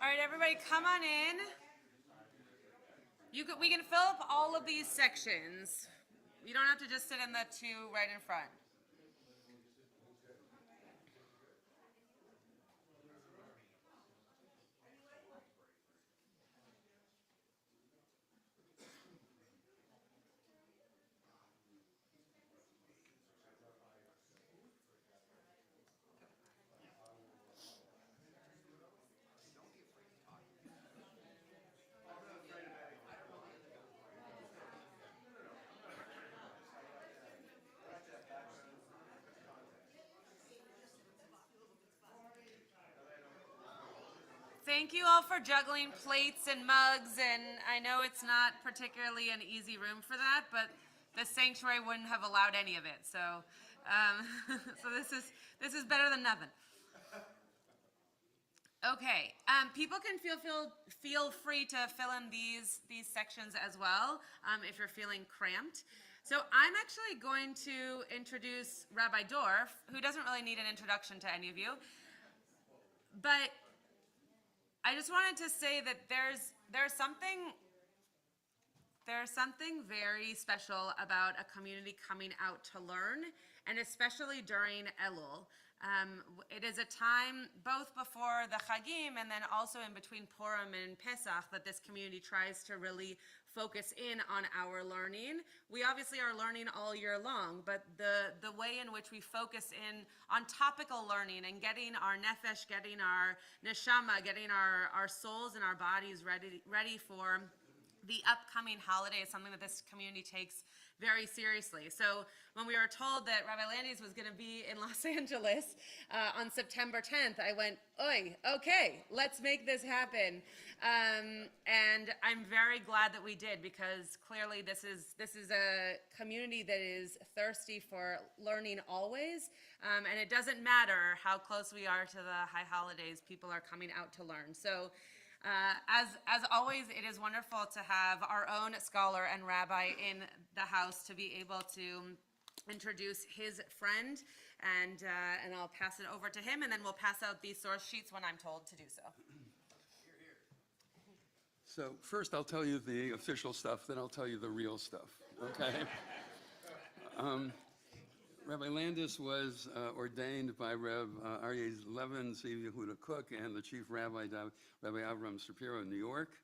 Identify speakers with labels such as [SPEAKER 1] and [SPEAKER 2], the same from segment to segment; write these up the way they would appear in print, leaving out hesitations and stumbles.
[SPEAKER 1] All right, everybody, come on in. We can fill up all of these sections. You don't have to just sit in the two right in front. Thank you all for juggling plates and mugs, and I know it's not particularly an easy room for that, but the sanctuary wouldn't have allowed any of it. So, so this is better than nothing. Okay, people can feel free to fill in these sections as well if you're feeling cramped. So I'm actually going to introduce Rabbi Dorf, who doesn't really need an introduction to any of you, but I just wanted to say that there's something very special about a community coming out to learn, and especially during Elul. It is a time both before the Chagim and then also in between Purim and Pesach that this community tries to really focus in on our learning. We obviously are learning all year long, but the way in which we focus in on topical learning and getting our nefesh, getting our neshama, getting our souls and our bodies ready for the upcoming holiday is something that this community takes very seriously. So when we were told that Rabbi Landis was going to be in Los Angeles on September 10th, I went, "Oi, okay, let's make this happen." And I'm very glad that we did, because clearly this is a community that is thirsty for learning always, and it doesn't matter how close we are to the high holidays, people are coming out to learn. So as always, it is wonderful to have our own scholar and rabbi in the house to be able to introduce his friend, and I'll pass it over to him, and then we'll pass out these source sheets when I'm told to do so.
[SPEAKER 2] So first I'll tell you the official stuff, then I'll tell you the real stuff, okay? Rabbi Landis was ordained by Reb Aryeh Levin, Zev Yehuda Cook, and the chief rabbi, Rabbi Avram Shapiro in New York.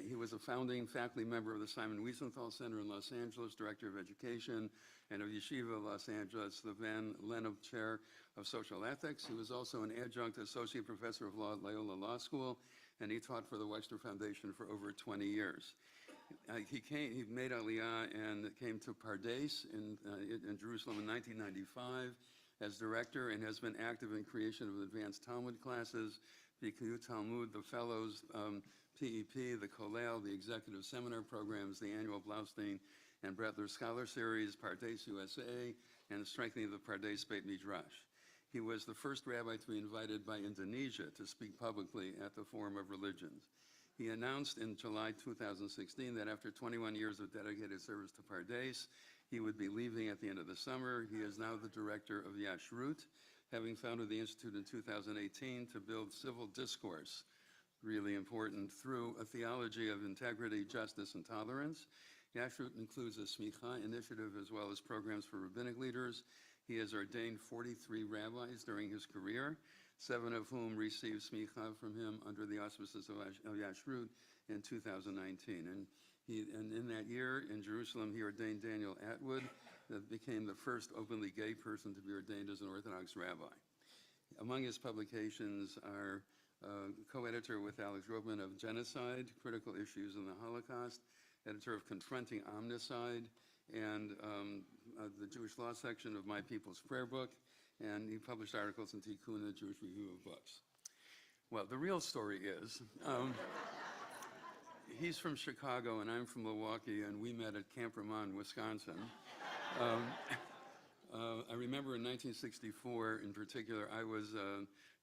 [SPEAKER 2] He was a founding faculty member of the Simon Wiesenthal Center in Los Angeles, director of education, and of Yeshiva Los Angeles, the Van Lennep Chair of Social Ethics. He was also an adjunct associate professor of law at Loyola Law School, and he taught for the Wexner Foundation for over 20 years. He made Aliyah and came to Pardes in Jerusalem in 1995 as director, and has been active in creation of advanced Talmud classes, Bikuyu Talmud, the Fellows, PEP, the Kollel, the executive seminar programs, the annual Blaustein and Brettler Scholar Series, Pardes USA, and strengthening the Pardes Beit Midrash. He was the first rabbi to be invited by Indonesia to speak publicly at the Forum of Religions. He announced in July 2016 that after 21 years of dedicated service to Pardes, he would be leaving at the end of the summer. He is now the director of Yashrut, having founded the Institute in 2018 to build civil discourse, really important, through a theology of integrity, justice, and tolerance. Yashrut includes a Smicha initiative as well as programs for rabbinic leaders. He has ordained 43 rabbis during his career, 7 of whom received smicha from him under the auspices of Yashrut in 2019. And in that year in Jerusalem, he ordained Daniel Atwood, that became the first openly gay person to be ordained as an Orthodox rabbi. Among his publications are co-editor with Alex Robman of Genocide, Critical Issues in the Holocaust, editor of Confronting Omnicide, and the Jewish Law section of My People's Prayer Book, and he published articles in Tikkun, the Jewish Review of Books. Well, the real story is, he's from Chicago and I'm from Milwaukee, and we met at Camp Ramon, Wisconsin. I remember in 1964, in particular, I was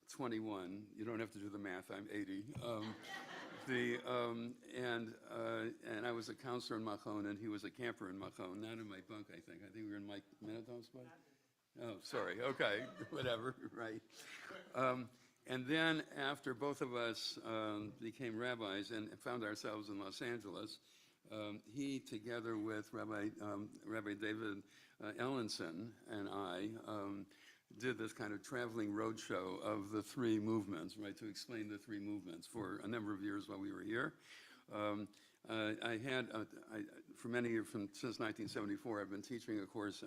[SPEAKER 2] 21. You don't have to do the math, I'm 80. And I was a counselor in Machon, and he was a camper in Machon, not in my bunk, I think. I think we were in Mike Menadom's bunk. Oh, sorry. Okay, whatever. Right. And then after both of us became rabbis and found ourselves in Los Angeles, he, together with Rabbi David Ellenson and I, did this kind of traveling roadshow of the three movements, right, to explain the three movements for a number of years while we were here. For many years, since 1974, I've been teaching a course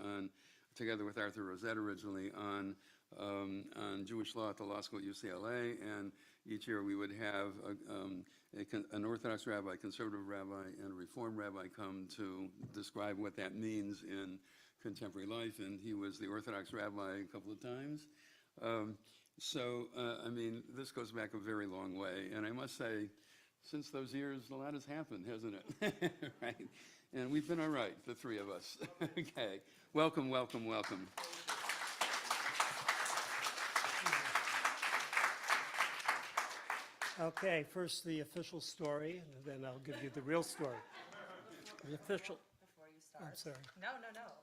[SPEAKER 2] together with Arthur Rosette originally, on Jewish law at the law school at UCLA, and each year we would have an Orthodox rabbi, conservative rabbi, and a Reform rabbi come to describe what that means in contemporary life, and he was the Orthodox rabbi a couple of times. I mean, this goes back a very long way, and I must say, since those years, a lot has happened, hasn't it? Right? And we've been all right, the three of us. Okay. Welcome, welcome, welcome.
[SPEAKER 3] Okay, first the official story, and then I'll give you the real story. The official.
[SPEAKER 1] Before you start.
[SPEAKER 3] I'm sorry.
[SPEAKER 1] No,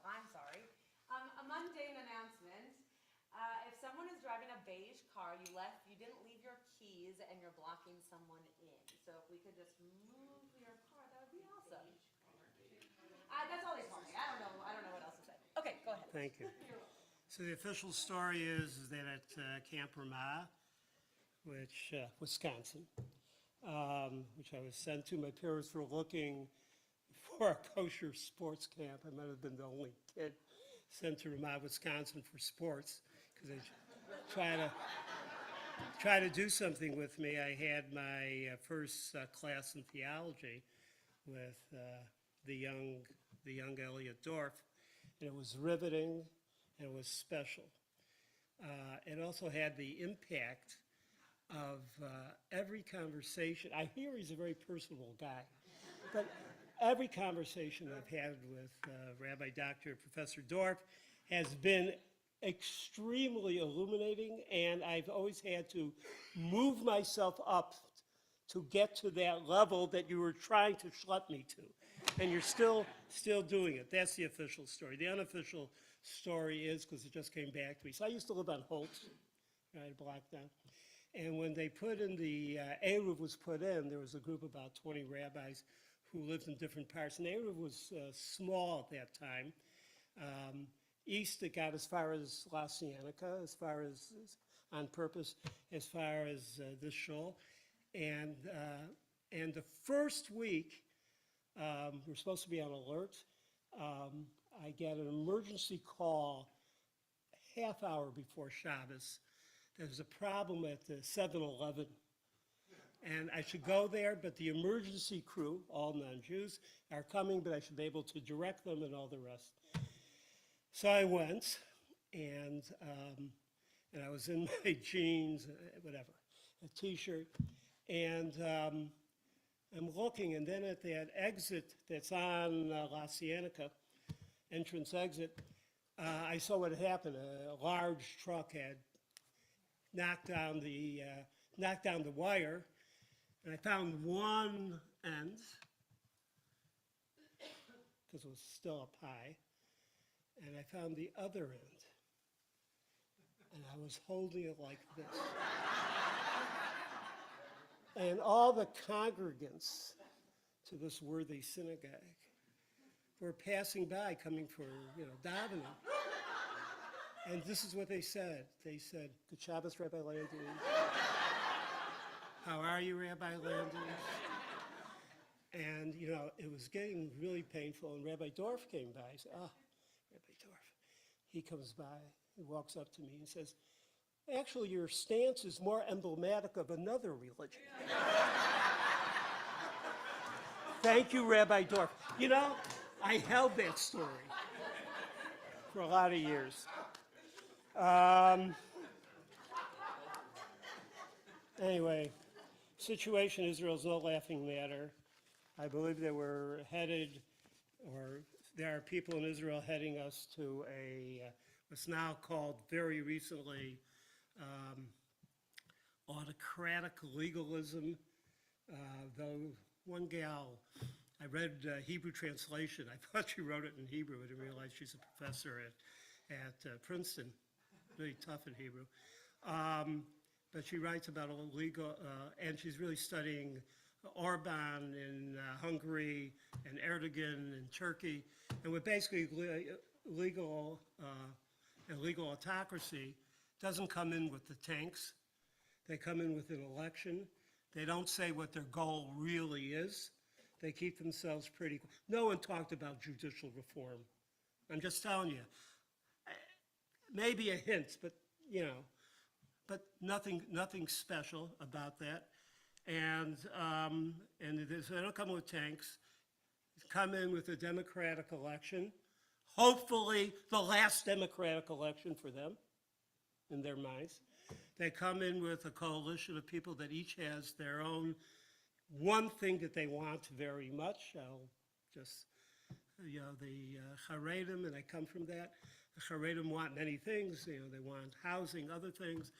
[SPEAKER 1] I'm sorry. A mundane announcement. If someone is driving a beige car, you didn't leave your keys and you're blocking someone in. So if we could just move your car, that would be awesome. That's all they told me. I don't know what else to say. Okay, go ahead.
[SPEAKER 3] Thank you. So the official story is that at Camp Ramah, which Wisconsin, which I was sent to. My parents were looking for a kosher sports camp. I might have been the only kid sent to Ramah, Wisconsin for sports, because they try to do something with me. I had my first class in theology with the young Elliot Dorff, and it was riveting, and it was special. It also had the impact of every conversation. I hear he's a very personable guy, but every conversation I've had with Rabbi Dr. Professor Dorff has been extremely illuminating, and I've always had to move myself up to get to that level that you were trying to schlep me to, and you're still doing it. That's the official story. The unofficial story is, because it just came back to me, so I used to live on Holt, right, a block down. And when they put in the Eruv was put in, there was a group of about 20 rabbis who lived in different parts. And Eruv was small at that time. East, it got as far as La Cienega, as far as on purpose, as far as this shoal. And the first week, we're supposed to be on alert. I get an emergency call a half hour before Shabbos. There's a problem at the 7-Eleven, and I should go there, but the emergency crew, all non-Jews, are coming, but I should be able to direct them and all the rest. So I went, and I was in my jeans, whatever, a T-shirt, and I'm looking, and then at that exit that's on La Cienega, entrance exit, I saw what had happened. A large truck had knocked down the wire, and I found one end, because it was still up high, and I found the other end, and I was holding it like this. And all the congregants to this worthy synagogue were passing by, coming for, davening. And this is what they said. They said, "Good Shabbos, Rabbi Landis." "How are you, Rabbi Landis?" And, it was getting really painful. And Rabbi Dorff came by. I said, "Oh, Rabbi Dorff." He comes by. He walks up to me and says, "Actually, your stance is more emblematic of another religion." Thank you, Rabbi Dorff. I held that story for a lot of years. Anyway, situation in Israel is no laughing matter. I believe that we're headed, or there are people in Israel heading us to what's now called very recently autocratic legalism. Though one gal, I read Hebrew translation. I thought she wrote it in Hebrew. I didn't realize she's a professor at Princeton. Really tough in Hebrew. but she writes about illegal, and she's really studying Orban in Hungary and Erdogan in Turkey, and with basically legal autocracy doesn't come in with the tanks. They come in with an election. They don't say what their goal really is. They keep themselves pretty. No one talked about judicial reform. I'm just telling you. Maybe a hint, but but nothing special about that. And they don't come with tanks. They come in with a democratic election. Hopefully, the last democratic election for them, in their minds. They come in with a coalition of people that each has their own one thing that they want very much. I'll just, the Haredim, and I come from that. The Haredim want many things. They want housing, other things,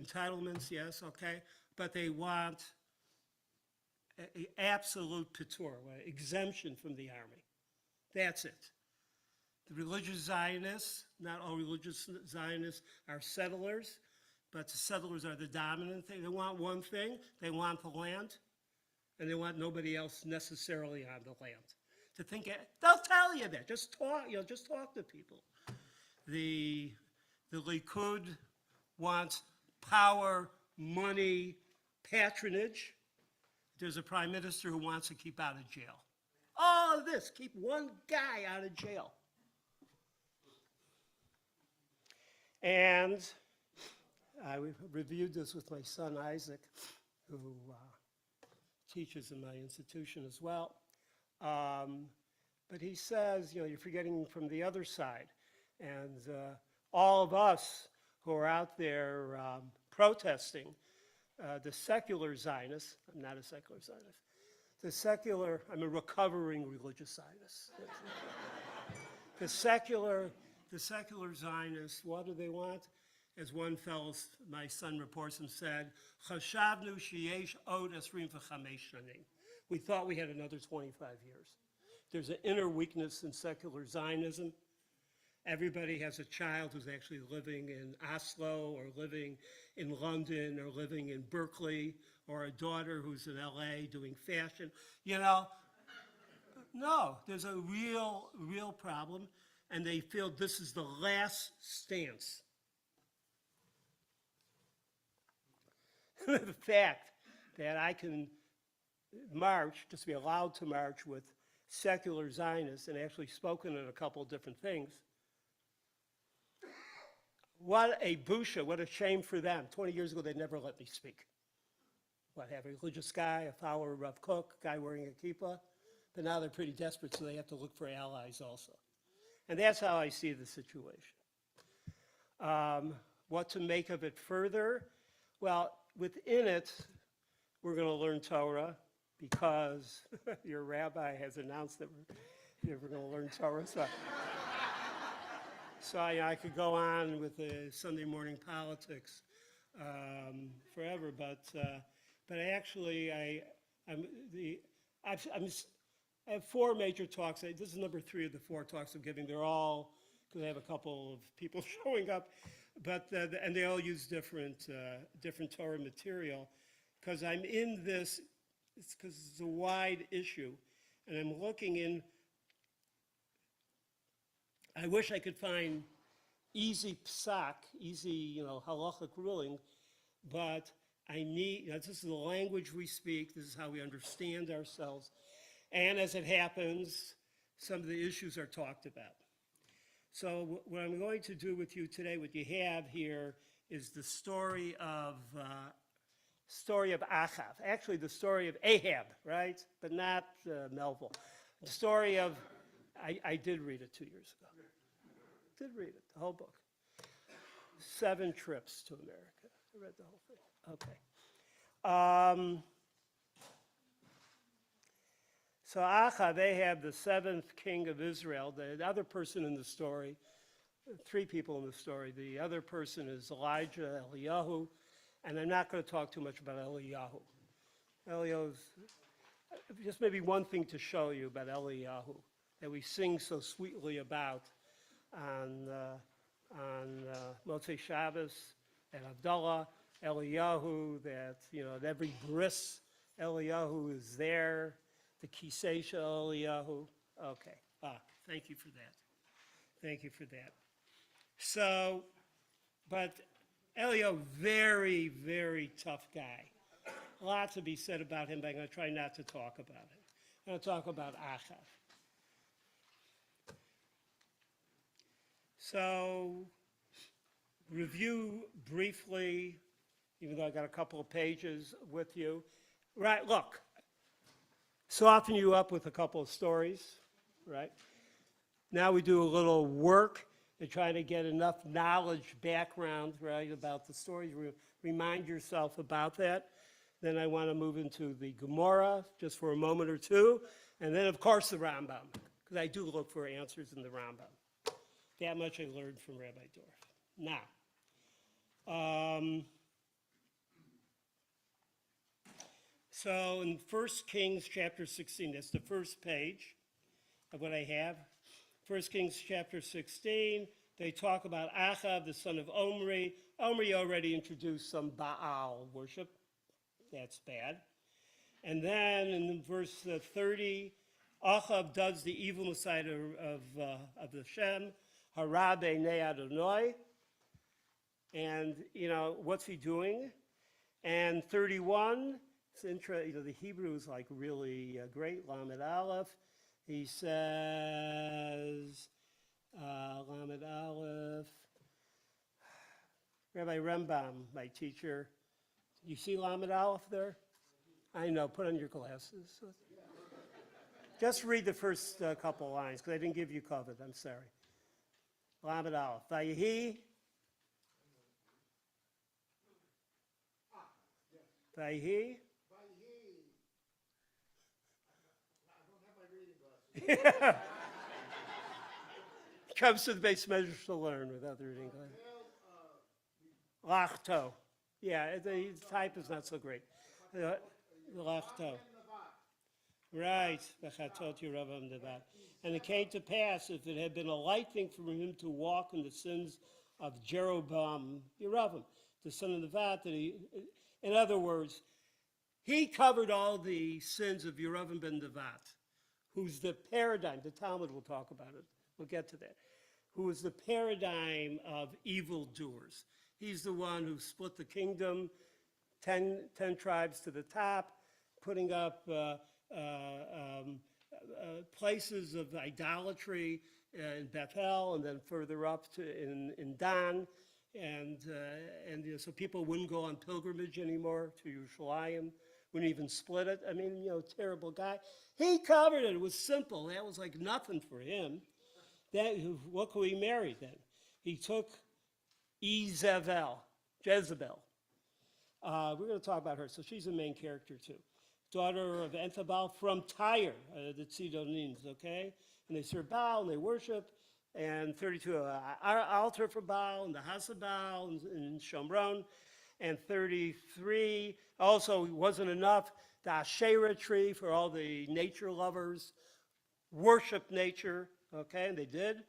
[SPEAKER 3] entitlements, yes, okay. But they want an absolute patur, exemption from the army. That's it. The religious Zionists, not all religious Zionists are settlers, but the settlers are the dominant thing. They want one thing. They want the land, and they want nobody else necessarily on the land. To think, they'll tell you that. Just talk, just talk to people. The Likud wants power, money, patronage. There's a prime minister who wants to keep out of jail. All of this, keep one guy out of jail. And I reviewed this with my son Isaac, who teaches in my institution as well. But he says, you're forgetting from the other side. And all of us who are out there protesting, the secular Zionists, I'm not a secular Zionist, I'm a recovering religious Zionist. The secular Zionists, what do they want? As one fellow, my son reports and said, "Chashavnu sheyesh od 25 shanim." We thought we had another 25 years. There's an inner weakness in secular Zionism. Everybody has a child who's actually living in Oslo or living in London or living in Berkeley, or a daughter who's in LA doing fashion. No, there's a real problem, and they feel this is the last stance. The fact that I can march, just be allowed to march with secular Zionists and actually spoken at a couple of different things. What a busha, what a shame for them. 20 years ago, they never let me speak. Have a religious guy, a follower of Rav Kook, a guy wearing a kippah. But now they're pretty desperate, so they have to look for allies also. And that's how I see the situation. What to make of it further? Well, within it, we're going to learn Torah because your rabbi has announced that we're going to learn Torah. So I could go on with the Sunday morning politics forever, but actually I have 4 major talks. This is number 3 of the 4 talks I'm giving. They're all, because I have a couple of people showing up, but and they all use different Torah material. Because I'm in this, it's because it's a wide issue, and I'm looking in. I wish I could find easy psak, easy halachic ruling, but I need. This is the language we speak. This is how we understand ourselves. And as it happens, some of the issues are talked about. So what I'm going to do with you today, what you have here, is the story of Achav. Actually, the story of Ahab, right? But not Melville. The story of, I did read it 2 years ago. Did read it, the whole book. 7 trips to America. I read the whole thing. Okay. So Achav, Ahab, the 7th king of Israel, the other person in the story, 3 people in the story. The other person is Elijah, Eliyahu, and I'm not going to talk too much about Eliyahu. Eliyahu's, just maybe one thing to show you about Eliyahu that we sing so sweetly about on Motzei Shabbos and Havdalah Eliyahu, that, that every bris Eliyahu is there, the Kisesha Eliyahu. Okay, thank you for that. Thank you for that. So, but Eliyahu, very, very tough guy. A lot to be said about him, but I'm going to try not to talk about it. I'm going to talk about Achav. So, review briefly, even though I got a couple of pages with you. Right, look, soften you up with a couple of stories, right? Now we do a little work to try to get enough knowledge, background, right, about the stories. Remind yourself about that. Then I want to move into the Gemara just for a moment or two. And then, of course, the Rambam, because I do look for answers in the Rambam. That much I learned from Rabbi Dorf. Now, so in 1 Kings chapter 16, that's the first page of what I have. 1 Kings chapter 16, they talk about Achav, the son of Omri. Omri already introduced some Baal worship. That's bad. And then in verse 30, Achav does the evil side of the Shem, Hara b'nei Adonai. And, what's he doing? And 31, it's interesting, the Hebrew is like really great, Lamed Aleph. He says, Lamed Aleph, Rabbi Rembam, my teacher, you see Lamed Aleph there? I know, put on your glasses. Just read the first couple lines, because I didn't give you covet, I'm sorry. Lamed Aleph, Vayehi, Vayehi. Comes to the base measures to learn without reading glasses. Lachto. Yeah, the type is not so great. Lachto. Right. And it came to pass, if it had been a light thing for him to walk in the sins of Jeroboam, the son of Nevat, that he, in other words, he covered all the sins of Yeroboam ben Nevat, who's the paradigm, the Talmud will talk about it, we'll get to that, who is the paradigm of evildoers. He's the one who split the kingdom, 10 tribes to the top, putting up places of idolatry in Bethel and then further up in Dan. And so people wouldn't go on pilgrimage anymore to Yerushalayim, wouldn't even split it. I mean, terrible guy. He covered it. It was simple. That was like nothing for him. What could he marry then? He took Jezebel. We're going to talk about her. So she's a main character too. Daughter of Enthabal from Tyre, the Tzidonims, okay? And they serve Baal and they worship. And 32, altar for Baal and the house of Baal in Shomron. And 33, also wasn't enough, the Asherah tree for all the nature lovers, worship nature, okay, and they did.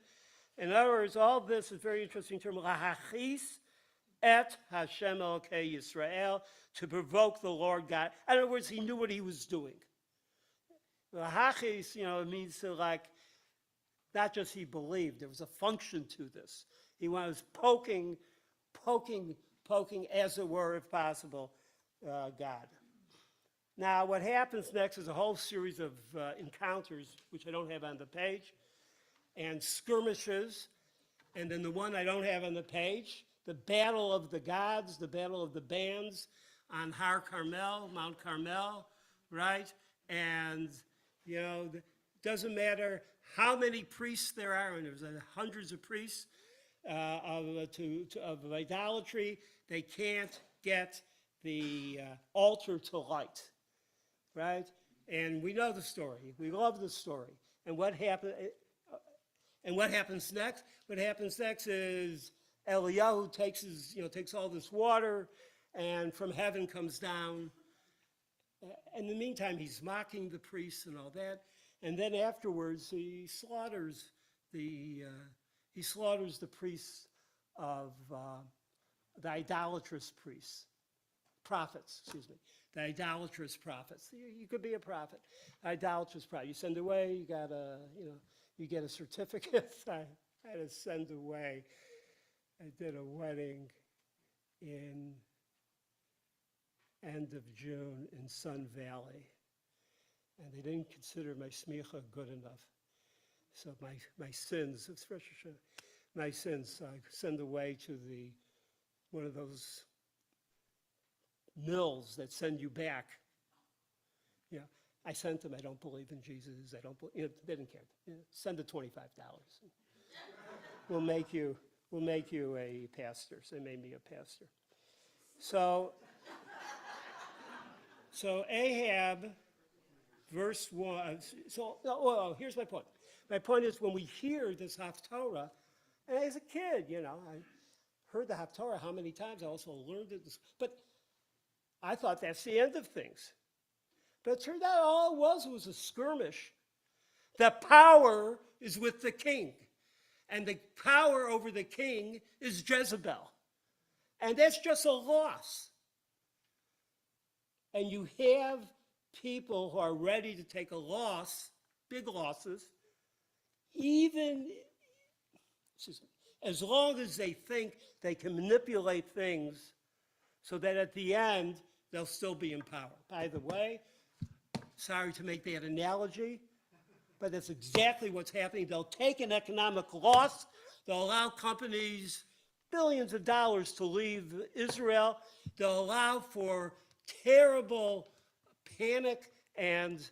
[SPEAKER 3] In other words, all this is very interesting term, lahachis et Hashem Elokei Yisrael, to provoke the Lord God. In other words, he knew what he was doing. Lahachis, it means to not just he believed, there was a function to this. He was poking, as it were, if possible, God. Now, what happens next is a whole series of encounters, which I don't have on the page, and skirmishes, and then the one I don't have on the page, the battle of the gods, the battle of the bands on Har Carmel, Mount Carmel, right? And, doesn't matter how many priests there are, and there's hundreds of priests of idolatry, they can't get the altar to light, right? And we know the story. We love the story. And what happens next? What happens next is Eliyahu takes all this water, and from heaven comes down. In the meantime, he's mocking the priests and all that. And then afterwards, he slaughters the priests of the idolatrous priests. prophets, excuse me, the idolatrous prophets. You could be a prophet, idolatrous prophet. You send away, you got a, you get a certificate. I had to send away. I did a wedding in end of June in Sun Valley, and they didn't consider my smicha good enough. So my sins, it's Rosh Hashanah, my sins, I send away to one of those mills that send you back. I sent them. I don't believe in Jesus. I don't. They didn't care. Send the $25. We'll make you a pastor. So they made me a pastor. So Ahab, verse 1. So here's my point. My point is when we hear this Haftorah, and as a kid, I heard the Haftorah how many times. I also learned it, but I thought that's the end of things. But it turned out all it was a skirmish. The power is with the king. And the power over the king is Jezebel. And that's just a loss. And you have people who are ready to take a loss, big losses, even as long as they think they can manipulate things so that at the end, they'll still be in power. By the way, sorry to make that analogy, but that's exactly what's happening. They'll take an economic loss. They'll allow companies billions of dollars to leave Israel. They'll allow for terrible panic and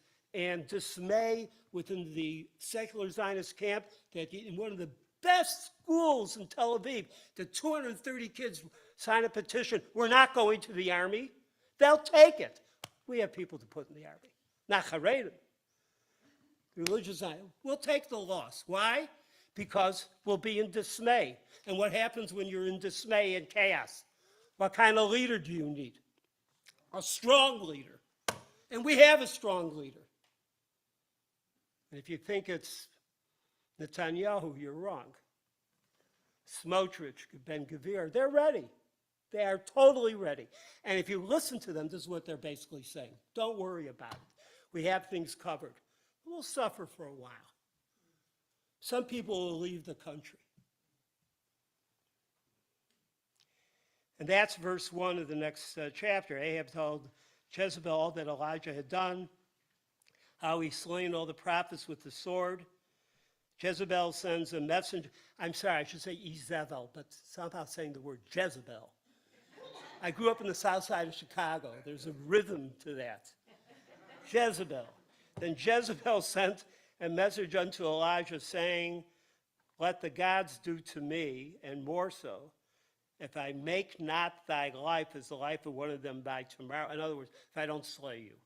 [SPEAKER 3] dismay within the secular Zionist camp that in one of the best schools in Tel Aviv, the 230 kids sign a petition, we're not going to the army. They'll take it. We have people to put in the army. Not Haredim. Religious Zion. We'll take the loss. Why? Because we'll be in dismay. And what happens when you're in dismay and chaos? What kind of leader do you need? A strong leader. And we have a strong leader. And if you think it's Netanyahu, you're wrong. Smotrich, Ben Gvir, they're ready. They are totally ready. And if you listen to them, this is what they're basically saying. Don't worry about it. We have things covered. We'll suffer for a while. Some people will leave the country. And that's verse 1 of the next chapter. Ahab told Jezebel all that Elijah had done, how he slain all the prophets with the sword. Jezebel sends a messenger. I'm sorry, I should say Izebel, but somehow saying the word Jezebel. I grew up in the south side of Chicago. There's a rhythm to that. Jezebel. Then Jezebel sent a message unto Elijah saying, let the gods do to me, and more so, if I make not thy life as the life of one of them by tomorrow. In other words, if I don't slay you.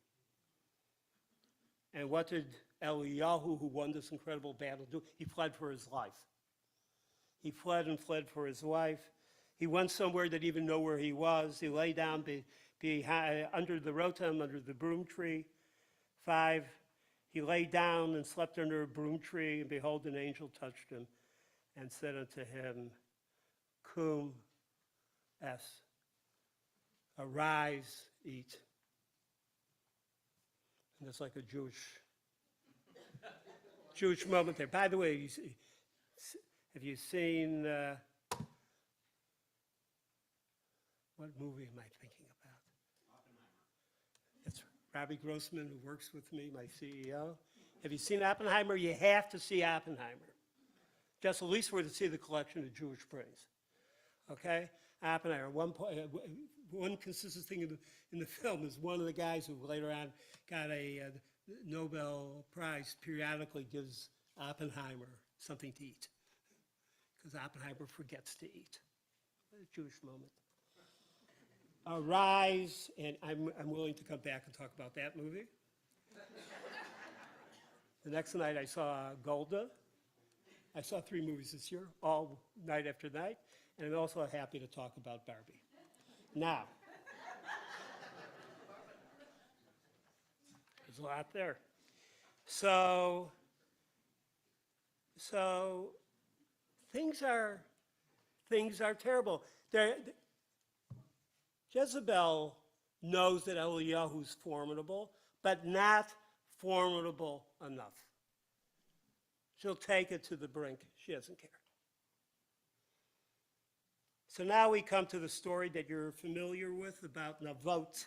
[SPEAKER 3] And what did Eliyahu, who won this incredible battle, do? He fled for his life. He fled and fled for his life. He went somewhere that even know where he was. He lay down behind, under the rotem, under the broom tree. 5, he lay down and slept under a broom tree, and behold, an angel touched him and said unto him, Cum es, arise, eat. And it's like a Jewish moment there. By the way, have you seen, what movie am I thinking about? It's Robbie Grossman, who works with me, my CEO. Have you seen Oppenheimer? You have to see Oppenheimer. Just at least for to see the collection of Jewish praise. Okay? Oppenheimer. One consistent thing in the film is one of the guys who later on got a Nobel Prize periodically gives Oppenheimer something to eat. Because Oppenheimer forgets to eat. What a Jewish moment. Arise, and I'm willing to come back and talk about that movie. The next night I saw Golda. I saw 3 movies this year, all night after night, and I'm also happy to talk about Barbie. Now, there's a lot there. So things are terrible. Jezebel knows that Eliyahu's formidable, but not formidable enough. She'll take it to the brink. She doesn't care. So now we come to the story that you're familiar with about Navot,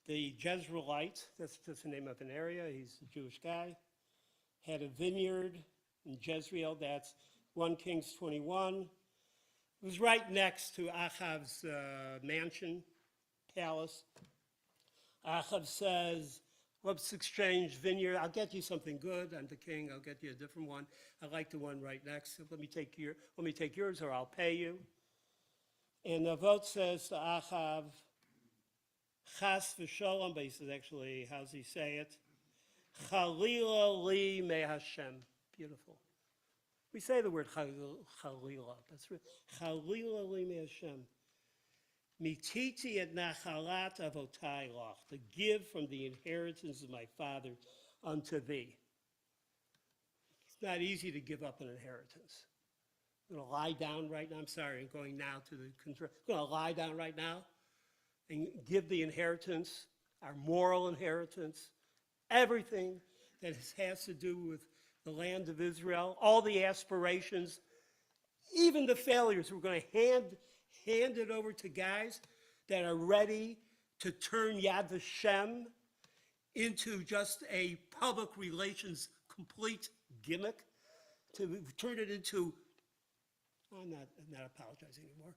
[SPEAKER 3] the Jezreelite. That's just the name of an area. He's a Jewish guy. Had a vineyard in Jezreel. That's 1 Kings 21. It was right next to Ahab's mansion, palace. Ahab says, let's exchange vineyard. I'll get you something good. I'm the king. I'll get you a different one. I like the one right next. Let me take yours or I'll pay you. And Navot says to Ahab, Chas v'sholom, but he says actually, how's he say it? Chalila li me Hashem. Beautiful. We say the word chalila. That's right. Chalila li me Hashem. Mititi et nachalat avotai lach, to give from the inheritance of my father unto thee. It's not easy to give up an inheritance. I'm going to lie down right now. I'm sorry, I'm going now to the control. I'm going to lie down right now and give the inheritance, our moral inheritance, everything that has to do with the land of Israel, all the aspirations, even the failures. We're going to hand it over to guys that are ready to turn Yad Vashem into just a public relations complete gimmick, to turn it into, I'm not apologizing anymore.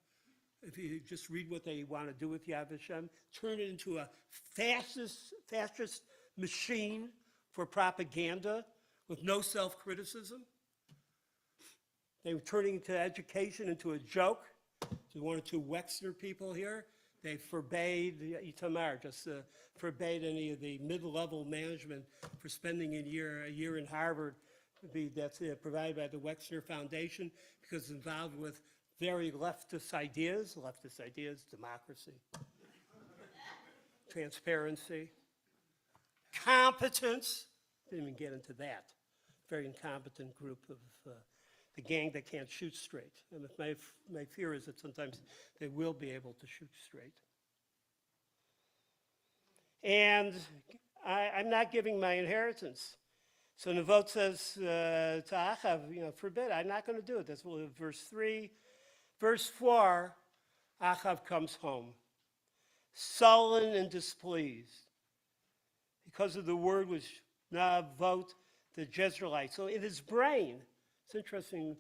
[SPEAKER 3] If you just read what they want to do with Yad Vashem, turn it into a fascist machine for propaganda with no self-criticism. They were turning to education into a joke. To one or two Wexner people here, they forbade Itamar, forbade any of the mid-level management for spending a year in Harvard. That's provided by the Wexner Foundation because it's involved with very leftist ideas, democracy, transparency, competence. Didn't even get into that. Very incompetent group of the gang that can't shoot straight. And my fear is that sometimes they will be able to shoot straight. And I'm not giving my inheritance. So Navot says to Achav, forbid, I'm not going to do it. That's verse 3. Verse 4, Achav comes home, sullen and displeased, because of the word which Navot, the Jezreelite. So in his brain, it's interesting,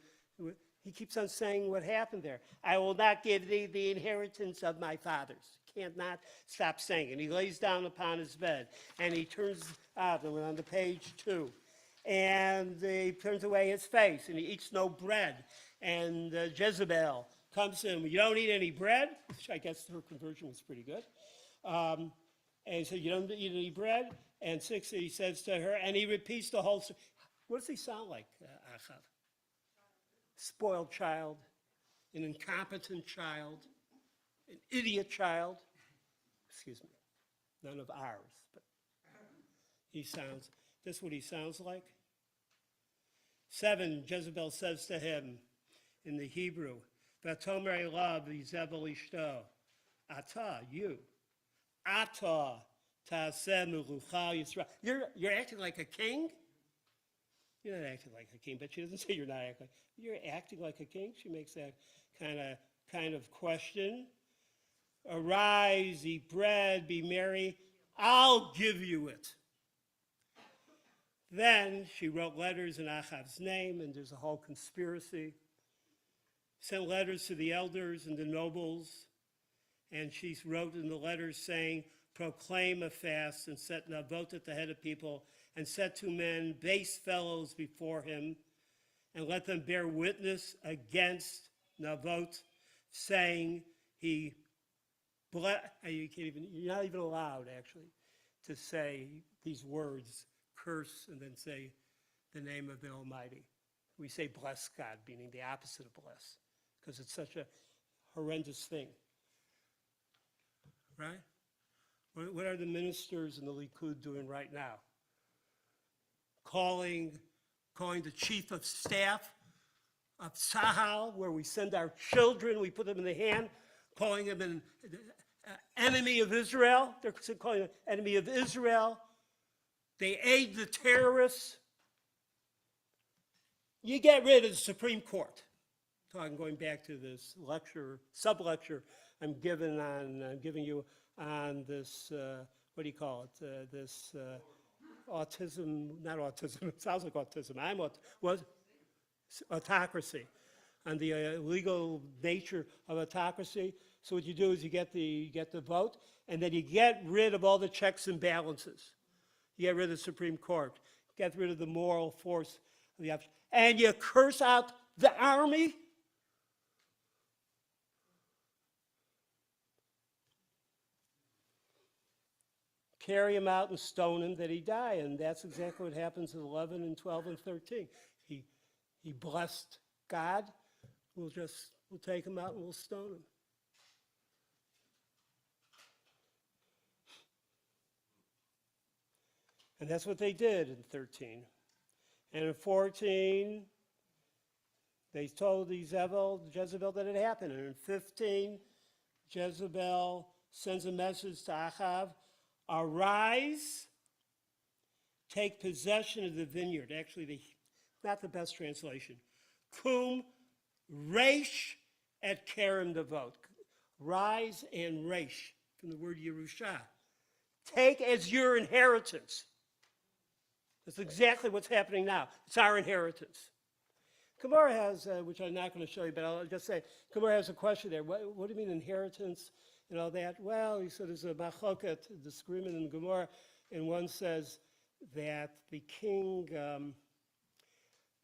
[SPEAKER 3] he keeps on saying what happened there. I will not give thee the inheritance of my fathers. He can't not stop saying it. He lays down upon his bed, and he turns out, and we're on the page 2, and he turns away his face, and he eats no bread. And Jezebel comes to him, you don't eat any bread? Which I guess her conversion was pretty good. And he said, you don't eat any bread? And 6, he says to her, and he repeats the whole story. What does he sound like, Achav? Spoiled child, an incompetent child, an idiot child. Excuse me, none of ours, but that's what he sounds like. 7, Jezebel says to him in the Hebrew, V'atomer elav Izebel ishto, Ata, you, Ata ta'aseh melucha Yisrael. You're acting like a king? You're not acting like a king, but she doesn't say you're not acting. You're acting like a king. She makes that kind of question. Arise, eat bread, be merry. I'll give you it. Then she wrote letters in Achav's name, and there's a whole conspiracy. Sent letters to the elders and the nobles, and she wrote in the letters saying, proclaim a fast and set Navot at the head of people, and set 2 men, base fellows, before him, and let them bear witness against Navot, saying you're not even allowed, actually, to say these words, curse, and then say the name of the Almighty. We say bless God, meaning the opposite of bless, because it's such a horrendous thing, right? What are the ministers in the Likud doing right now? Calling the chief of staff of Tzahal, where we send our children, we put them in the hand, calling him enemy of Israel. They're calling it enemy of Israel. They aid the terrorists. You get rid of the Supreme Court. Going back to this lecture, sub-lecture I'm giving you on this, what do you call it? This autism, not autism, it sounds like autism. Autocracy, on the legal nature of autocracy. So what you do is you get the vote, and then you get rid of all the checks and balances. You get rid of the Supreme Court, get rid of the moral force of the option, and you curse out the army. Carry him out and stone him that he die, and that's exactly what happens in 11 and 12 and 13. He blessed God. We'll take him out and we'll stone him. And that's what they did in 13. And in 14, they told Jezebel that it happened. And in 15, Jezebel sends a message to Achav, arise, take possession of the vineyard. Actually, not the best translation. Kum reish et kerem devot. Rise and reish, from the word Yerusha. Take as your inheritance. That's exactly what's happening now. It's our inheritance. Gemara has, which I'm not going to show you, but I'll just say, Gemara has a question there. What do you mean inheritance and all that? Well, he said there's a machoket, disagreement in Gemara, and one says that the king,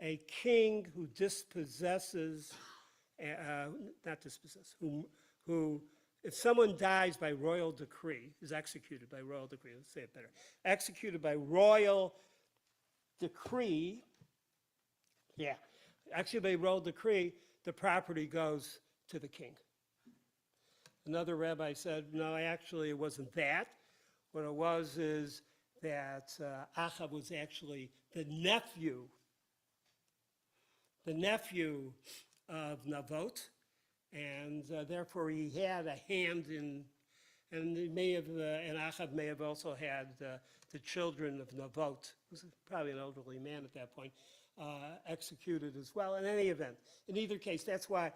[SPEAKER 3] a king who dispossesses, not dispossesses, who if someone dies by royal decree, is executed by royal decree, let's say it better, executed by royal decree, actually by royal decree, the property goes to the king. Another rabbi said, no, actually it wasn't that. What it was is that Achav was actually the nephew of Navot, and therefore he had a hand in, and Achav may have also had the children of Navot, who was probably an elderly man at that point, executed as well. In any event, in either case, that's why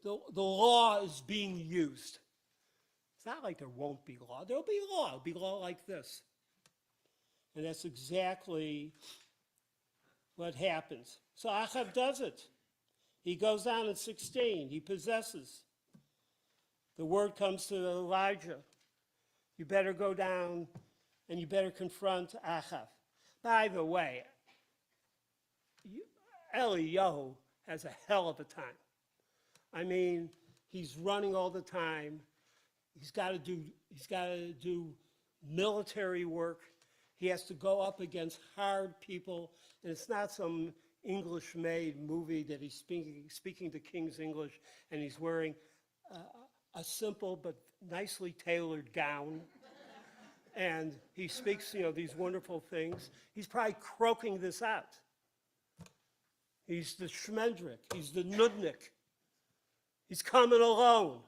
[SPEAKER 3] the law is being used. It's not like there won't be law. There'll be law. It'll be law like this. And that's exactly what happens. So Achav does it. He goes down in 16. He possesses. The word comes to Elijah. You better go down and you better confront Achav. By the way, Eliyahu has a hell of a time. I mean, he's running all the time. He's got to do military work. He has to go up against hard people, and it's not some English-made movie that he's speaking the King's English, and he's wearing a simple but nicely tailored gown, and he speaks, these wonderful things. He's probably croaking this out. He's the Shmendrik. He's the Nudnik. He's coming alone.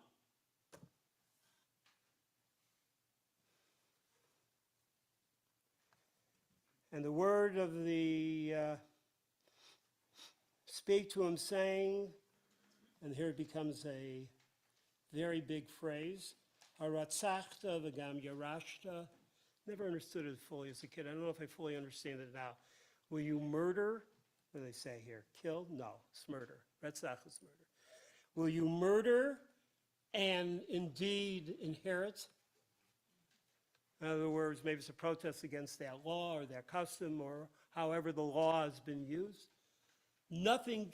[SPEAKER 3] And the word of the speak to him saying, and here it becomes a very big phrase, haratzachta v'gam yarashta. Never understood it fully as a kid. I don't know if I fully understand it now. Will you murder? What do they say here? Kill? No, it's murder. Ratzach is murder. Will you murder and indeed inherit? In other words, maybe it's a protest against that law or that custom or however the law has been used. Nothing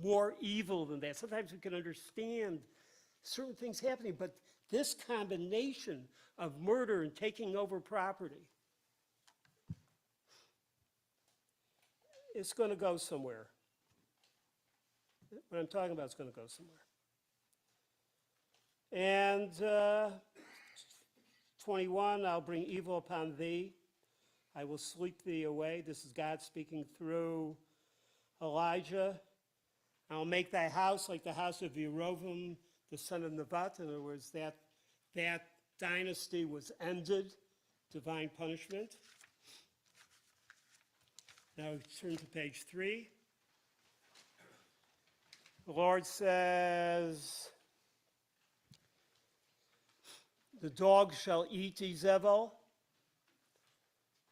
[SPEAKER 3] more evil than that. Sometimes we can understand certain things happening, but this combination of murder and taking over property, it's going to go somewhere. What I'm talking about is going to go somewhere. And 21, I'll bring evil upon thee. I will sweep thee away. This is God speaking through Elijah. I'll make thy house like the house of Yerovim, the son of Nebat. In other words, that that dynasty was ended, divine punishment. Now turn to page 3. The Lord says, the dog shall eat Izebel,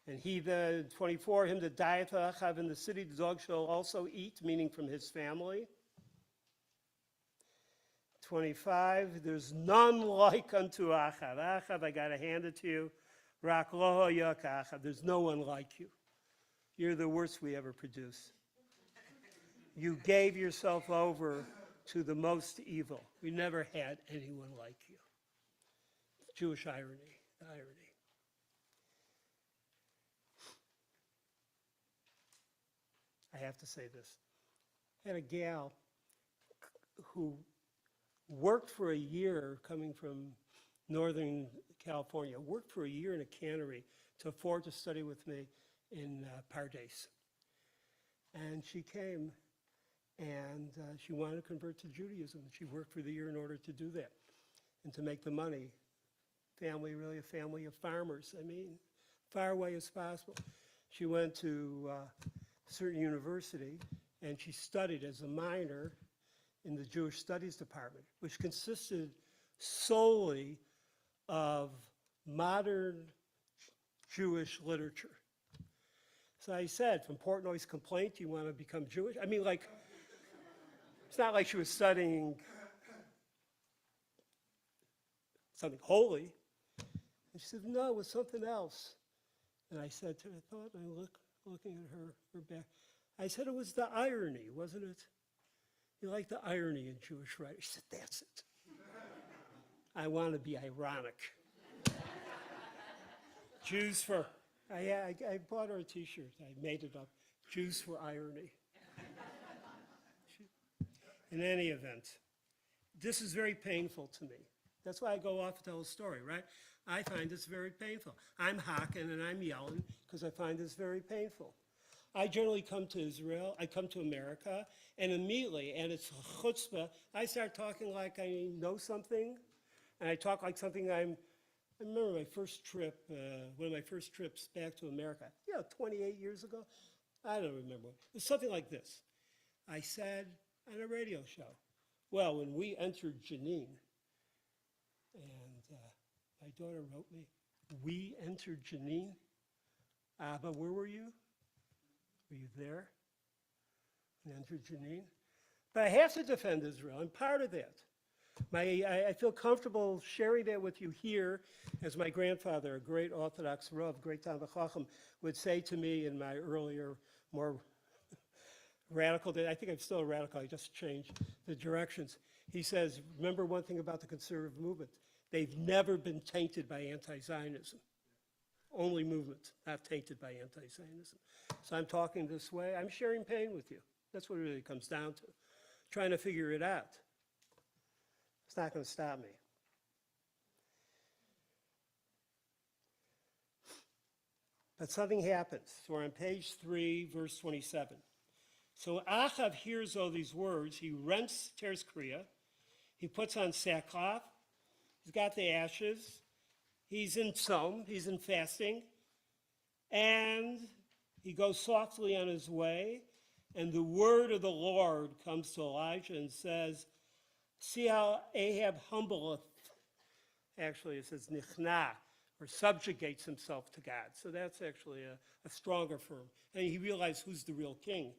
[SPEAKER 3] and he, the 24, him that dieth Achav in the city, the dog shall also eat, meaning from his family. 25, there's none like unto Achav. Achav, I got to hand it to you. Rak loho yak Achav. There's no one like you. You're the worst we ever produce. You gave yourself over to the most evil. We never had anyone like you. Jewish irony, the irony. I have to say this. I had a gal who worked for a year coming from Northern California, worked for a year in a cannery to afford to study with me in Pardes. And she came and she wanted to convert to Judaism. She worked for the year in order to do that and to make the money. Family, really a family of farmers. I mean, far away as possible. She went to a certain university and she studied as a minor in the Jewish Studies Department, which consisted solely of modern Jewish literature. So I said, from Portnoy's Complaint, you want to become Jewish? I mean, like, it's not like she was studying something holy. And she said, no, it was something else. And I said to her, I thought, and I looking at her back, I said, it was the irony, wasn't it? You like the irony in Jewish writing? She said, that's it. I want to be ironic. Jews for, I bought her a t-shirt. I made it up. Jews for irony. In any event, this is very painful to me. That's why I go off and tell a story, right? I find this very painful. I'm hawking and I'm yelling because I find this very painful. I generally come to Israel, I come to America, and immediately, and it's chutzpah, I start talking like I know something, and I talk like something I remember my first trip, one of my first trips back to America, 28 years ago. I don't remember. It was something like this. I said on a radio show, well, when we entered Jenin, and my daughter wrote me, we entered Jenin? But where were you? Were you there? We entered Jenin? But I have to defend Israel. I'm part of that. I feel comfortable sharing that with you here, as my grandfather, a great Orthodox Rav, great Talmid Chacham, would say to me in my earlier, more radical day. I think I'm still a radical. I just changed the directions. He says, remember one thing about the conservative movement. They've never been tainted by anti-Zionism. Only movement, not tainted by anti-Zionism. So I'm talking this way. I'm sharing pain with you. That's what it really comes down to. Trying to figure it out. It's not going to stop me. But something happens. So we're on page 3, verse 27. So Achav hears all these words. He rents, tears Kriya. He puts on sackcloth. He's got the ashes. He's in tzom. He's in fasting. And he goes softly on his way. And the word of the Lord comes to Elijah and says, see how Ahab humbleth. Actually, it says nichna, or subjugates himself to God. So that's actually a stronger form. And he realized who's the real king.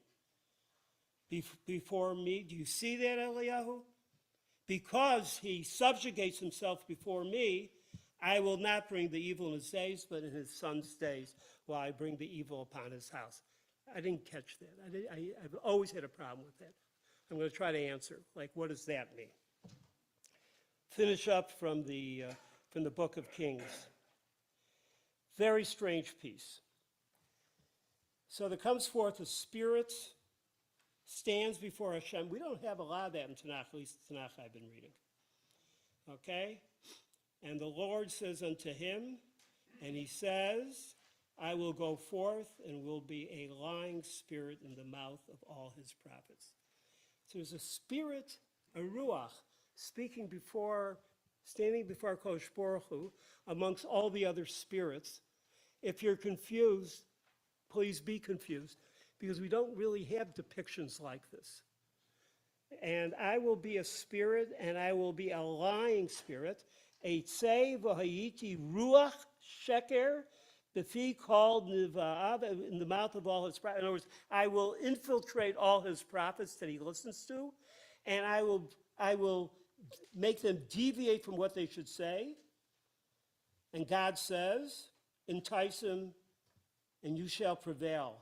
[SPEAKER 3] Before me, do you see that, Eliyahu? Because he subjugates himself before me, I will not bring the evil in his days, but in his son's days will I bring the evil upon his house. I didn't catch that. I've always had a problem with that. I'm going to try to answer, like, what does that mean? Finish up from the book of Kings. Very strange piece. So there comes forth a spirit, stands before Hashem. We don't have a lot of that in Tanakh, at least the Tanakh I've been reading. Okay? And the Lord says unto him, and he says, I will go forth and will be a lying spirit in the mouth of all his prophets. So there's a spirit, a ruach, speaking before standing before Kosh Baruch Hu, amongst all the other spirits. If you're confused, please be confused, because we don't really have depictions like this. And I will be a spirit, and I will be a lying spirit. Eitzei v'hayiti ruach sheker, befi called niva'av, in the mouth of all his prophets. In other words, I will infiltrate all his prophets that he listens to, and I will make them deviate from what they should say. And God says, entice him, and you shall prevail.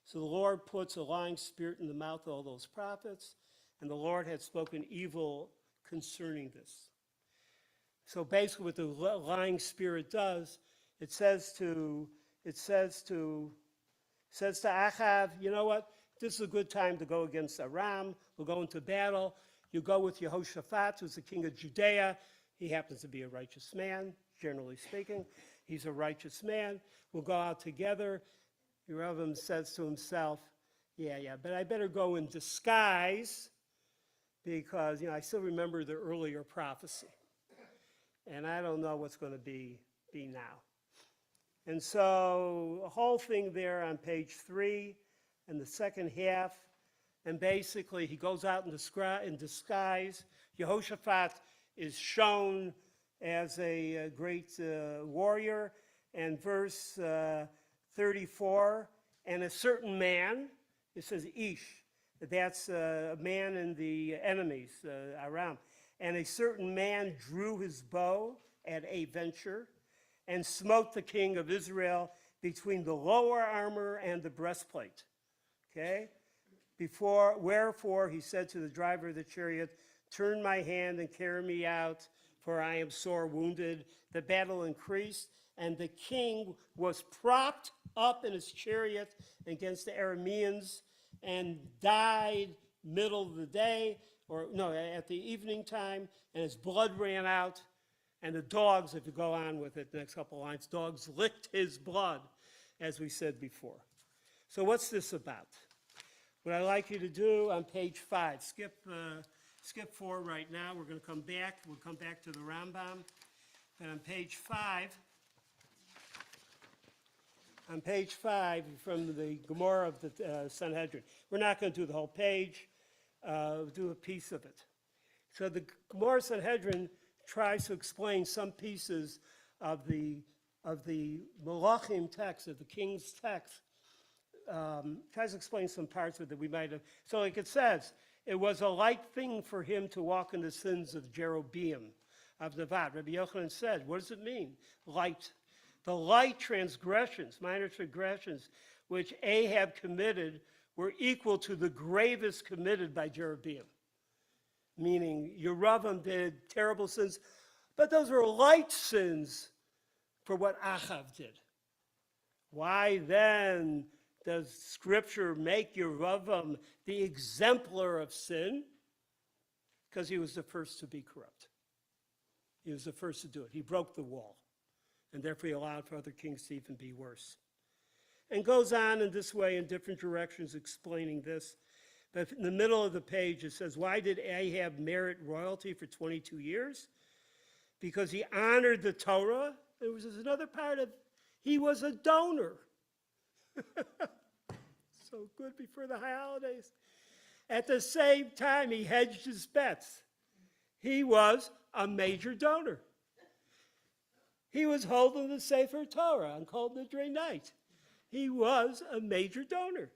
[SPEAKER 3] So the Lord puts a lying spirit in the mouth of all those prophets, and the Lord had spoken evil concerning this. So basically what the lying spirit does, it says to Achav, you know what? This is a good time to go against Aram. We'll go into battle. You go with Yehoshaphat, who's the king of Judea. He happens to be a righteous man, generally speaking. He's a righteous man. We'll go out together. Yerovam says to himself, yeah, but I better go in disguise because, I still remember the earlier prophecy. And I don't know what's going to be now. And so the whole thing there on page 3 and the second half, and basically he goes out in disguise. Yehoshaphat is shown as a great warrior. And verse 34, and a certain man, it says Ish, that's a man in the enemies, Aram. And a certain man drew his bow at a venture and smote the king of Israel between the lower armor and the breastplate. Okay? Wherefore he said to the driver of the chariot, turn my hand and carry me out, for I am sore wounded. The battle increased, and the king was propped up in his chariot against the Arameans and died middle of the day, at the evening time, and his blood ran out. And the dogs, if you go on with it, the next couple of lines, dogs licked his blood, as we said before. So what's this about? What I'd like you to do on page 5, skip 4 right now. We're going to come back. We'll come back to the Rambam. And on page 5, from the Gemara of the Sanhedrin. We're not going to do the whole page. We'll do a piece of it. So the Gemara Sanhedrin tries to explain some pieces of the Malachim text, of the king's text. Tries to explain some parts of it that we might have. So like it says, it was a light thing for him to walk in the sins of Jeroboam of Nevat. Rabbi Yochanan said, what does it mean? Light. The light transgressions, minor transgressions, which Ahab committed were equal to the gravest committed by Jeroboam. Meaning, Yerovam did terrible sins, but those were light sins for what Achav did. Why then does Scripture make Yerovam the exemplar of sin? Because he was the first to be corrupt. He was the first to do it. He broke the wall, and therefore he allowed for other kings to even be worse. And goes on in this way in different directions explaining this. But in the middle of the page it says, why did Ahab merit royalty for 22 years? Because he honored the Torah. There was another part of, he was a donor. So good before the holidays. At the same time, he hedged his bets. He was a major donor. He was holding the Sefer Torah on Kol Nidre night. He was a major donor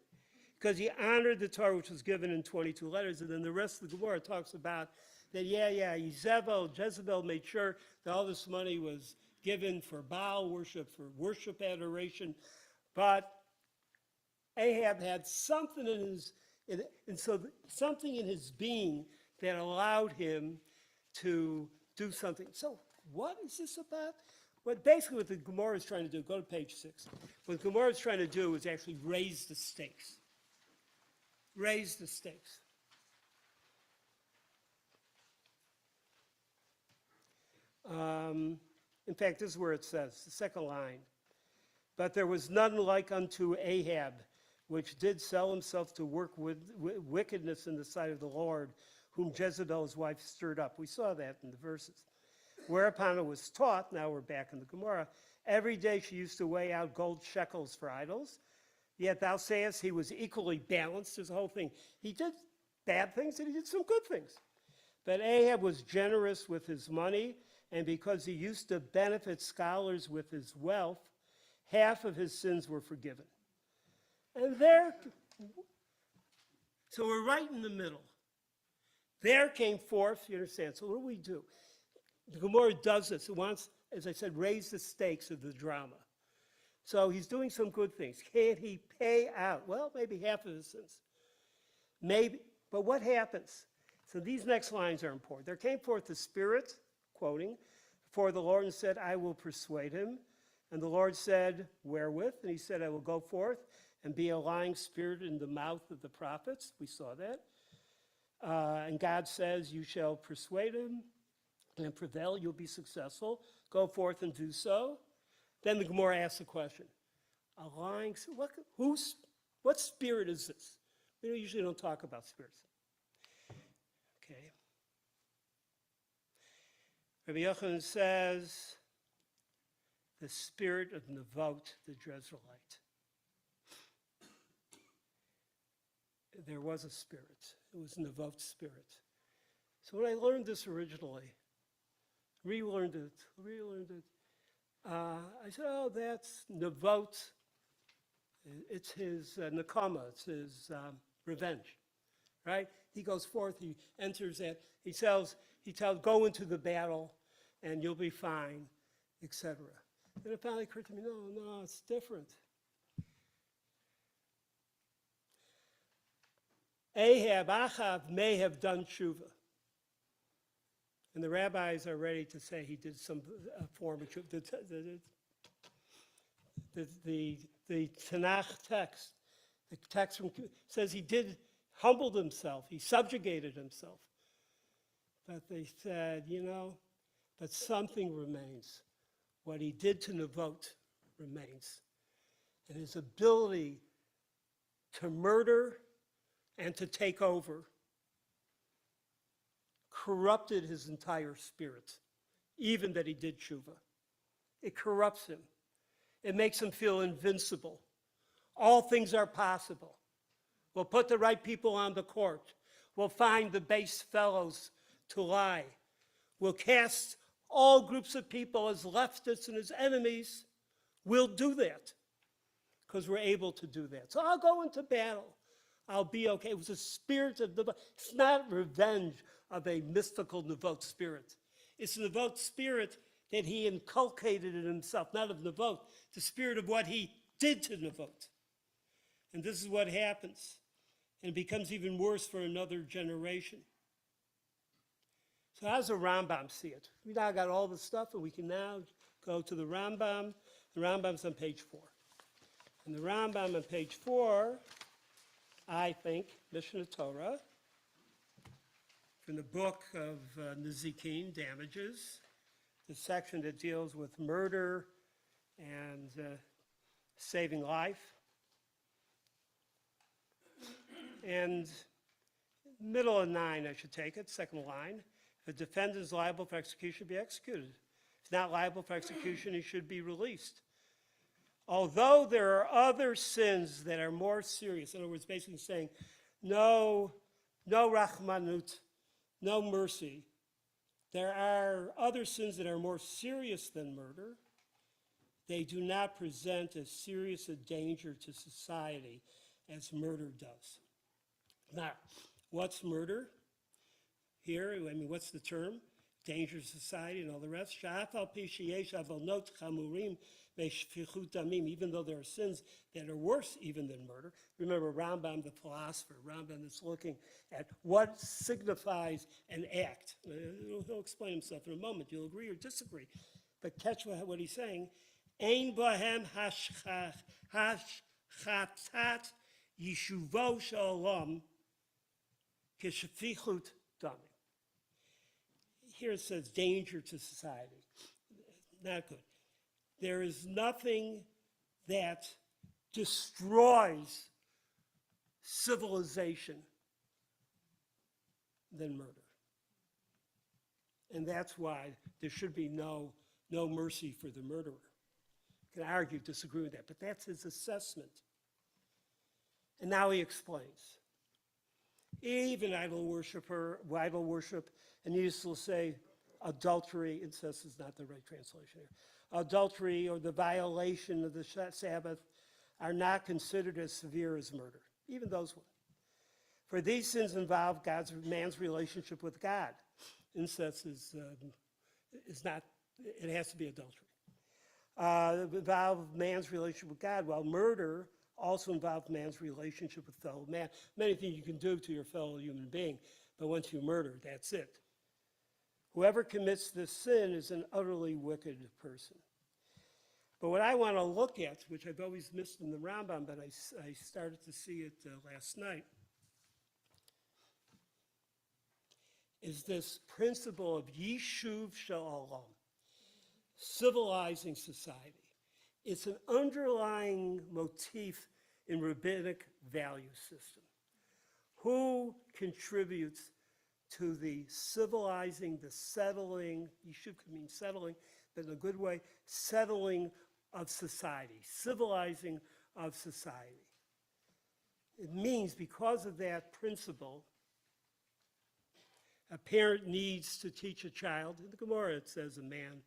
[SPEAKER 3] because he honored the Torah, which was given in 22 letters. And then the rest of the Gemara talks about that, Jezebel made sure that all this money was given for Baal worship, for worship adoration. But Ahab had something something in his being that allowed him to do something. So what is this about? Basically what the Gemara is trying to do, go to page 6. What the Gemara is trying to do is actually raise the stakes. Raise the stakes. In fact, this is where it says, the second line. But there was none like unto Ahab, which did sell himself to work with wickedness in the sight of the Lord, whom Jezebel his wife stirred up. We saw that in the verses. Whereupon it was taught, now we're back in the Gemara, every day she used to weigh out gold shekels for idols. Yet thou sayest he was equally balanced. There's the whole thing. He did bad things and he did some good things. But Ahab was generous with his money, and because he used to benefit scholars with his wealth, half of his sins were forgiven. And there, so we're right in the middle. There came forth, you understand, so what do we do? The Gemara does this. It wants, as I said, raise the stakes of the drama. So he's doing some good things. Can he pay out? Well, maybe half of his sins. Maybe, but what happens? So these next lines are important. There came forth the Spirit, quoting, before the Lord and said, I will persuade him. And the Lord said, wherewith? And he said, I will go forth and be a lying spirit in the mouth of the prophets. We saw that. And God says, you shall persuade him and prevail. You'll be successful. Go forth and do so. Then the Gemara asks the question, a lying, what spirit is this? We usually don't talk about spirits. Okay. Rabbi Yochanan says, the spirit of Nevot, the Jezreelite. There was a spirit. It was Nevot's spirit. So when I learned this originally, relearned it, I said, oh, that's Nevot. It's his nakama, it's his revenge, right? He goes forth, he enters it, he tells, go into the battle and you'll be fine, etc. Then it finally occurred to me, no, it's different. Achav may have done tshuva. And the rabbis are ready to say he did some form of tshuva. The Tanakh text, the text says he humbled himself, he subjugated himself. But they said, but something remains. What he did to Nevot remains. And his ability to murder and to take over corrupted his entire spirit, even that he did tshuva. It corrupts him. It makes him feel invincible. All things are possible. We'll put the right people on the court. We'll find the base fellows to lie. We'll cast all groups of people as leftists and as enemies. We'll do that because we're able to do that. So I'll go into battle. I'll be okay. It was a spirit of Nevot. It's not revenge of a mystical Nevot spirit. It's the Nevot spirit that he inculcated in himself, not of Nevot, the spirit of what he did to Nevot. And this is what happens. And it becomes even worse for another generation. So how does the Rambam see it? We now got all the stuff, and we can now go to the Rambam. The Rambam's on page 4. And the Rambam on page 4, I think, Mishnah Torah, from the book of Nezikin, damages, the section that deals with murder and saving life. And middle of 9, I should take it, second line. If a defendant is liable for execution, be executed. If not liable for execution, he should be released. Although there are other sins that are more serious, in other words, basically saying, no rachmanut, no mercy. There are other sins that are more serious than murder. They do not present as serious a danger to society as murder does. Now, what's murder? Here, what's the term? Danger to society and all the rest. Even though there are sins that are worse even than murder. Remember Rambam, the philosopher, Rambam is looking at what signifies an act. He'll explain himself in a moment. You'll agree or disagree. But catch what he's saying. Ein bohem hashchatat yishuvo shalom kishafichut dami. Here it says danger to society. Not good. There is nothing that destroys civilization than murder. And that's why there should be no mercy for the murderer. You can argue, disagree with that, but that's his assessment. And now he explains. Even idol worship, and he used to say adultery, incest is not the right translation here. Adultery or the violation of the Sabbath are not considered as severe as murder, even those ones. For these sins involve man's relationship with God. Incest is not, it has to be adultery. Involve man's relationship with God, while murder also involves man's relationship with fellow man. Many things you can do to your fellow human being, but once you murder, that's it. Whoever commits this sin is an utterly wicked person. But what I want to look at, which I've always missed in the Rambam, but I started to see it last night, is this principle of Yishuv Shalom, civilizing society. It's an underlying motif in rabbinic value system. Who contributes to the civilizing, the settling, Yishuv could mean settling, but in a good way, settling of society, civilizing of society. It means because of that principle, a parent needs to teach a child. In the Gemara it says a man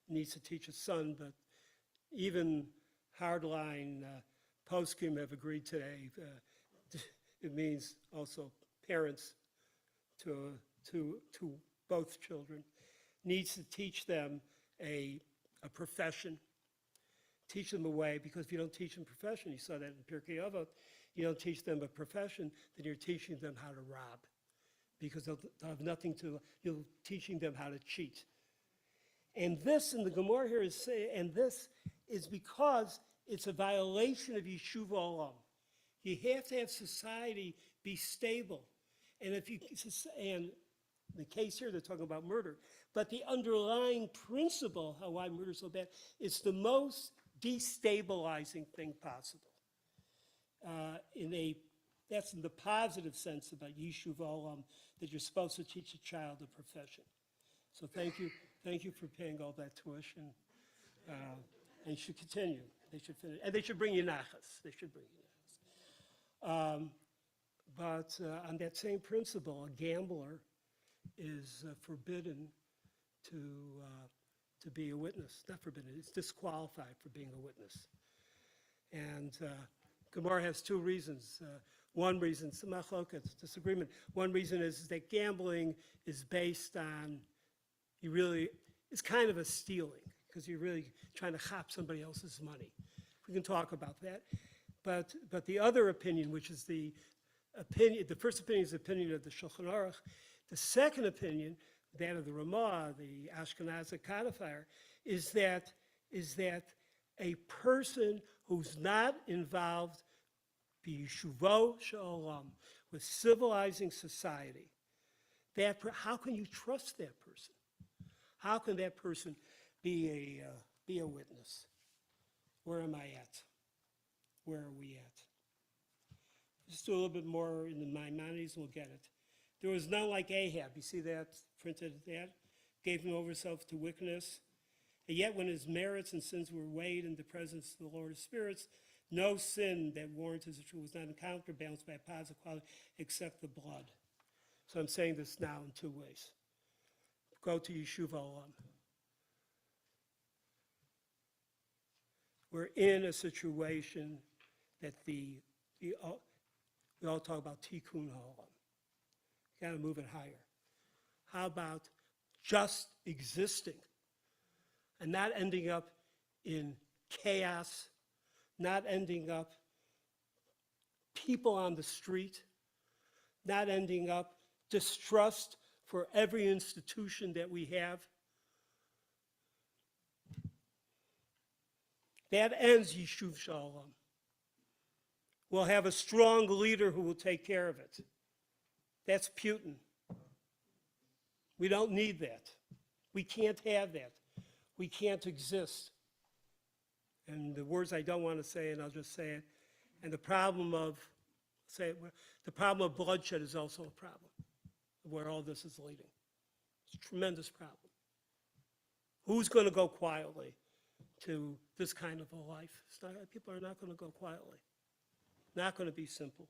[SPEAKER 3] needs to teach a son, but even hardline poskim have agreed today. It means also parents to both children needs to teach them a profession, teach them a way, because if you don't teach them profession, you saw that in Pirkei Avot, you don't teach them a profession, then you're teaching them how to rob, because they'll have nothing to, you're teaching them how to cheat. And this in the Gemara here is saying, and this is because it's a violation of Yishuv Olam. You have to have society be stable. And if you, and in the case here, they're talking about murder. But the underlying principle, how why murder is so bad, it's the most destabilizing thing possible. That's in the positive sense about Yishuv Olam, that you're supposed to teach a child a profession. So thank you for paying all that tuition. And you should continue. They should finish, and they should bring you nachas. They should bring you nachas. But on that same principle, a gambler is forbidden to be a witness. Not forbidden, it's disqualified for being a witness. And Gemara has two reasons. One reason, it's a machlokas, disagreement. One reason is that gambling is based on, it's kind of a stealing, because you're really trying to chop somebody else's money. We can talk about that. But the other opinion, which is the first opinion is the opinion of the Shulchan Aruch. The second opinion, that of the Ramah, the Ashkenazic codifier, is that a person who's not involved b'yishuvo she'olam, with civilizing society, how can you trust that person? How can that person be a witness? Where am I at? Where are we at? Just do a little bit more in the Maimonides and we'll get it. There was none like Ahab. You see that printed that? Gave him over himself to wickedness. And yet when his merits and sins were weighed in the presence of the Lord of Spirits, no sin that warranted the truth was not encountered, balanced by a positive quality, except the blood. So I'm saying this now in two ways. Go to Yishuv Olam. We're in a situation that we all talk about tikkun ha'olam. Got to move it higher. How about just existing and not ending up in chaos, not ending up people on the street, not ending up distrust for every institution that we have? That ends Yishuv Shalom. We'll have a strong leader who will take care of it. That's Putin. We don't need that. We can't have that. We can't exist. And the words I don't want to say, and I'll just say it. And the problem of bloodshed is also a problem of where all this is leading. It's a tremendous problem. Who's going to go quietly to this kind of a life? People are not going to go quietly. Not going to be simple.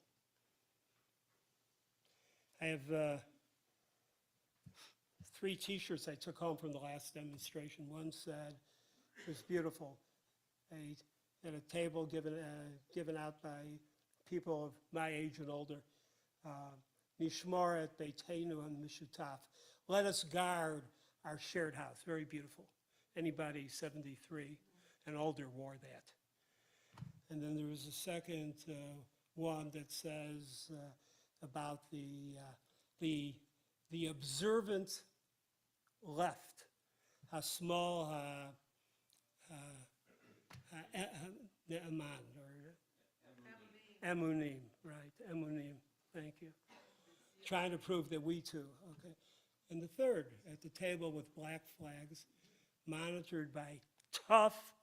[SPEAKER 3] I have 3 T-shirts I took home from the last demonstration. One said, it was beautiful, at a table given out by people of my age and older. Mishmor et beitenu mishutaf. Let us guard our shared house. Very beautiful. Anybody 73 and older wore that. And then there was a second one that says about the observant left, how small Eman, or Emunim, right, Emunim, thank you. Trying to prove that we too, okay. And the third, at the table with black flags, monitored by tough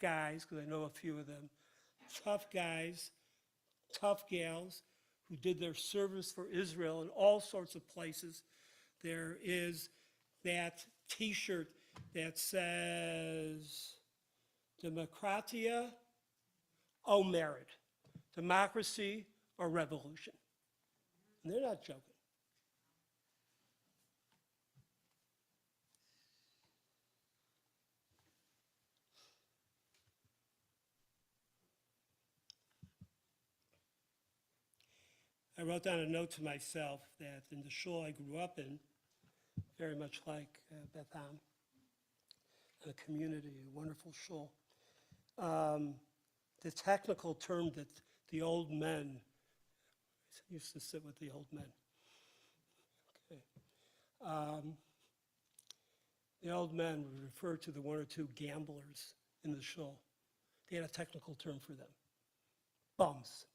[SPEAKER 3] guys, because I know a few of them, tough guys, tough gals, who did their service for Israel in all sorts of places. There is that T-shirt that says, Demokratia or merit, democracy or revolution. And they're not joking. I wrote down a note to myself that in the shul I grew up in, very much like Beth Am, a community, a wonderful shul, the technical term that the old men used to sit with the old men. Okay. The old men would refer to the 1 or 2 gamblers in the shul. They had a technical term for them. Bums.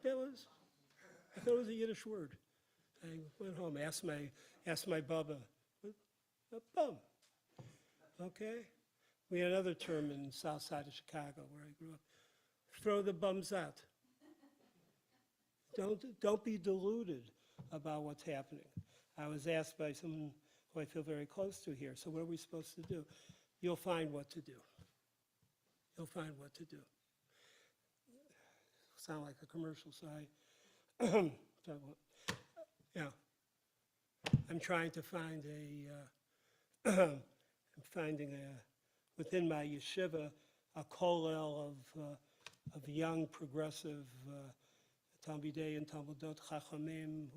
[SPEAKER 3] I thought it was a Yiddish word. I went home, asked my Baba, a bum. Okay? We had another term in the south side of Chicago where I grew up. Throw the bums out. Don't be deluded about what's happening. I was asked by someone who I feel very close to here, so what are we supposed to do? You'll find what to do. You'll find what to do. Sound like a commercial, so yeah. I'm trying to find I'm finding within my yeshiva, a kollel of young progressive Talmidei and Talmudot Chachamim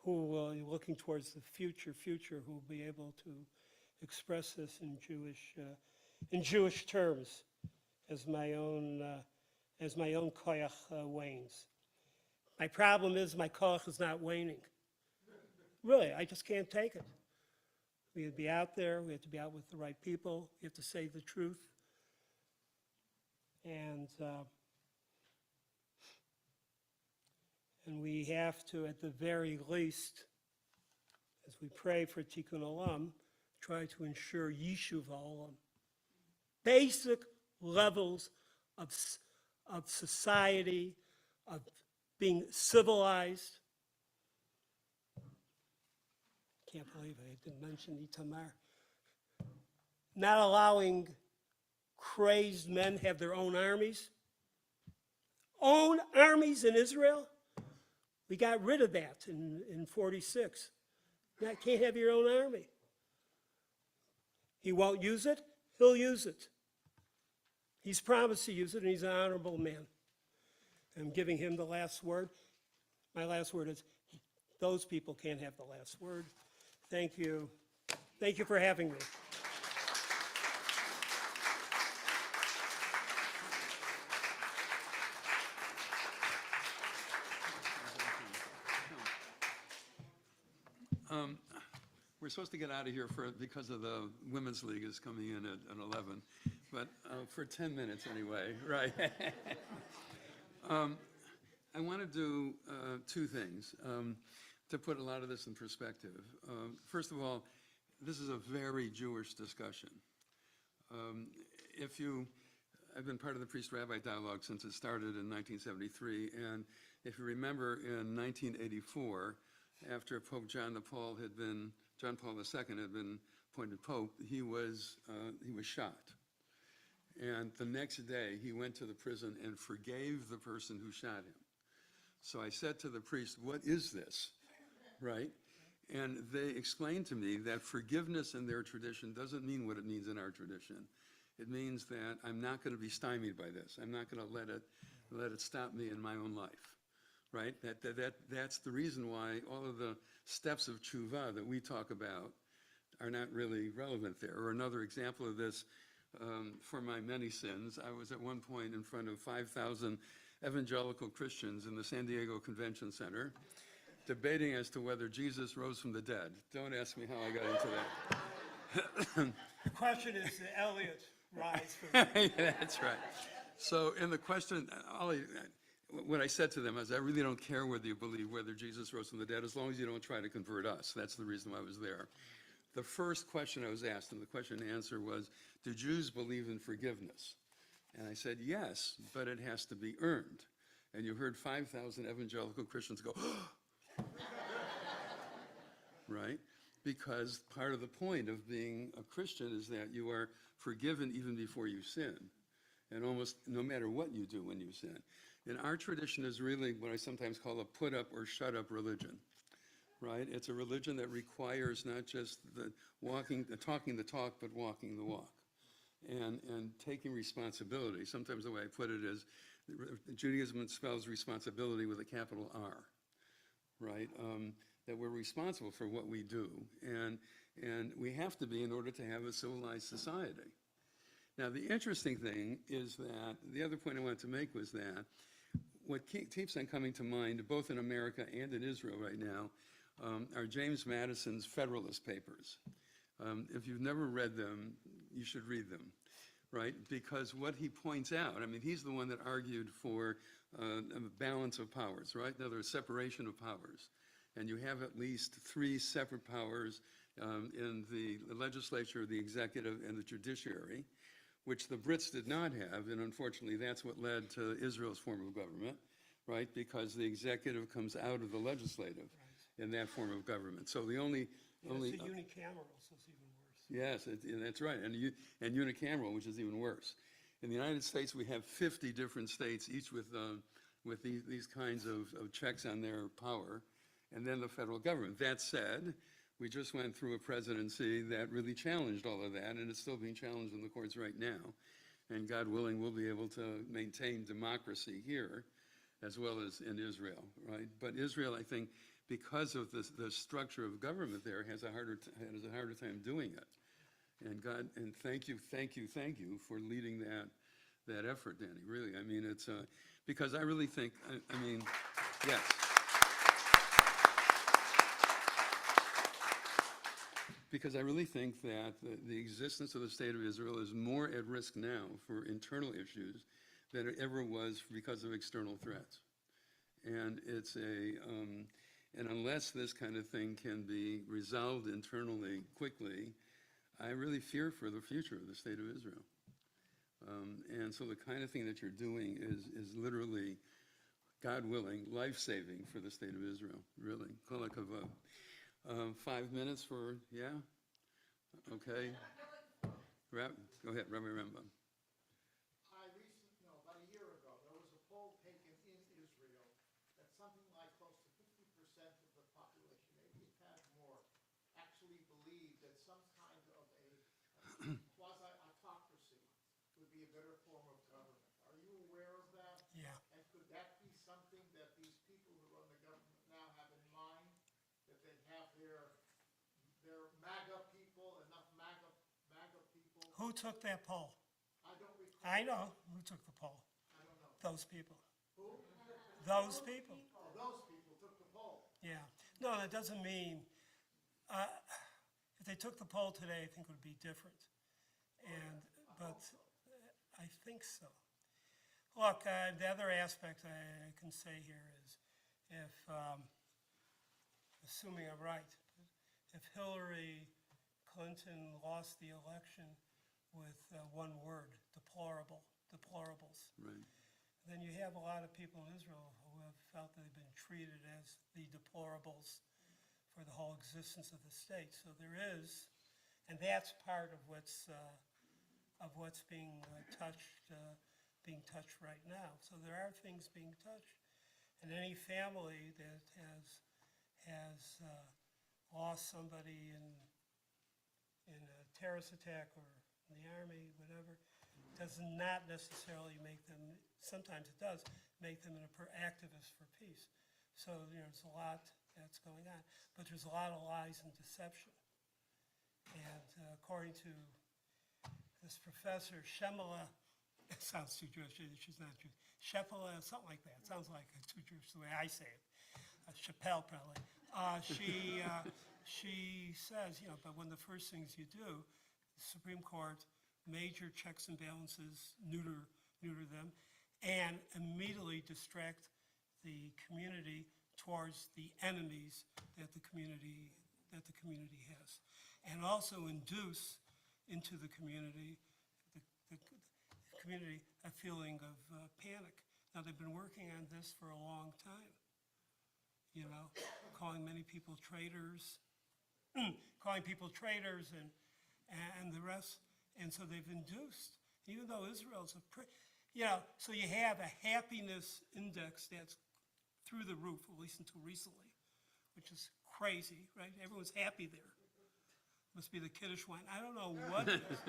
[SPEAKER 3] who are looking towards the future, who will be able to express this in Jewish terms as my own koyach wanes. My problem is my koyach is not waning. Really, I just can't take it. We have to be out there. We have to be out with the right people. We have to say the truth. And we have to, at the very least, as we pray for Tikkun Olam, try to ensure Yishuv Olam. Basic levels of society, of being civilized. Can't believe I didn't mention Itamar. Not allowing crazed men have their own armies. Own armies in Israel? We got rid of that in 46. You can't have your own army. He won't use it, he'll use it. He's promised to use it, and he's an honorable man. I'm giving him the last word. My last word is, those people can't have the last word. Thank you. Thank you for having me.
[SPEAKER 2] We're supposed to get out of here because of the Women's League is coming in at 11, but for 10 minutes anyway, right? I want to do 2 things to put a lot of this in perspective. First of all, this is a very Jewish discussion. I've been part of the priest-rabbi dialogue since it started in 1973, and if you remember in 1984, after Pope John John Paul II had been appointed Pope, he was shot. And the next day, he went to the prison and forgave the person who shot him. So I said to the priest, "What is this?" Right? And they explained to me that forgiveness in their tradition doesn't mean what it means in our tradition. It means that I'm not going to be stymied by this. I'm not going to let it stop me in my own life. Right? That's the reason why all of the steps of tshuva that we talk about are not really relevant there. Or another example of this, for my many sins, I was at one point in front of 5,000 evangelical Christians in the San Diego Convention Center, debating as to whether Jesus rose from the dead. Don't ask me how I got into that.
[SPEAKER 3] The question is, did Elliot rise from the
[SPEAKER 2] Yeah, that's right. So in the question, what I said to them is, I really don't care whether you believe whether Jesus rose from the dead, as long as you don't try to convert us. That's the reason why I was there. The first question I was asked, and the question and answer was, do Jews believe in forgiveness? And I said, yes, but it has to be earned. And you heard 5,000 evangelical Christians go, right? Because part of the point of being a Christian is that you are forgiven even before you sin, and almost no matter what you do when you sin. And our tradition is really what I sometimes call a put up or shut up religion, right? It's a religion that requires not just talking the talk, but walking the walk, and taking responsibility. Sometimes the way I put it is, Judaism spells responsibility with a capital R, right? That we're responsible for what we do, and we have to be in order to have a civilized society. Now, the interesting thing is that the other point I wanted to make was that what keeps on coming to mind, both in America and in Israel right now, are James Madison's Federalist Papers. If you've never read them, you should read them, right? Because what he points out, I mean, he's the one that argued for a balance of powers, right? In other words, separation of powers. And you have at least 3 separate powers in the legislature, the executive, and the judiciary, which the Brits did not have, and unfortunately that's what led to Israel's form of government, right? Because the executive comes out of the legislative in that form of government. So the only
[SPEAKER 3] it's the unicameral, so it's even worse.
[SPEAKER 2] Yes, that's right, and unicameral, which is even worse. In the United States, we have 50 different states, each with these kinds of checks on their power, and then the federal government. That said, we just went through a presidency that really challenged all of that, and it's still being challenged in the courts right now. And God willing, we'll be able to maintain democracy here as well as in Israel, right? But Israel, I think, because of the structure of government there, has a harder time doing it. And God, and thank you for leading that effort, Danny. Really, I mean, it's because I really think, I mean, yes. Because I really think that the existence of the State of Israel is more at risk now for internal issues than it ever was because of external threats. And it's and unless this kind of thing can be resolved internally quickly, I really fear for the future of the State of Israel. And so the kind of thing that you're doing is literally, God willing, life-saving for the State of Israel, really. Kol hakavod. 5 minutes for, yeah? Okay. Go ahead, Rabbi Rambam.
[SPEAKER 4] About a year ago, there was a poll taken in Israel that something like close to 50% of the population, maybe a tad more, actually believed that some kind of a quasi-autocracy would be a better form of government. Are you aware of that?
[SPEAKER 3] Yeah.
[SPEAKER 4] And could that be something that these people who run the government now have in mind? That they have their MAGA people, enough MAGA people?
[SPEAKER 3] Who took that poll?
[SPEAKER 4] I don't recall.
[SPEAKER 3] I know who took the poll.
[SPEAKER 4] I don't know.
[SPEAKER 3] Those people.
[SPEAKER 4] Who?
[SPEAKER 3] Those people.
[SPEAKER 4] Oh, those people took the poll.
[SPEAKER 3] Yeah. No, that doesn't mean, if they took the poll today, I think it would be different. But I think so. Look, the other aspect I can say here is if, assuming I'm right, if Hillary Clinton lost the election with one word, deplorables,
[SPEAKER 2] Right.
[SPEAKER 3] then you have a lot of people in Israel who have felt they've been treated as the deplorables for the whole existence of the state. So there is, and that's part of what's being touched right now. So there are things being touched, and any family that has lost somebody in a terrorist attack or in the army, whatever, does not necessarily make them, sometimes it does, make them activists for peace. So there's a lot that's going on. But there's a lot of lies and deception. And according to this professor, Shemala, it sounds too Jewish, she's not Jewish, Shepala, something like that. It sounds like too Jewish the way I say it. Chappelle, probably. She says, but one of the first things you do, the Supreme Court, major checks and balances, neuter them, and immediately distract the community towards the enemies that the community has, and also induce into the community a feeling of panic. Now, they've been working on this for a long time, calling many people traitors, and the rest. And so they've induced, even though Israel's so you have a happiness index that's through the roof, at least until recently, which is crazy, right? Everyone's happy there. Must be the Kiddush wine. I don't know what it is.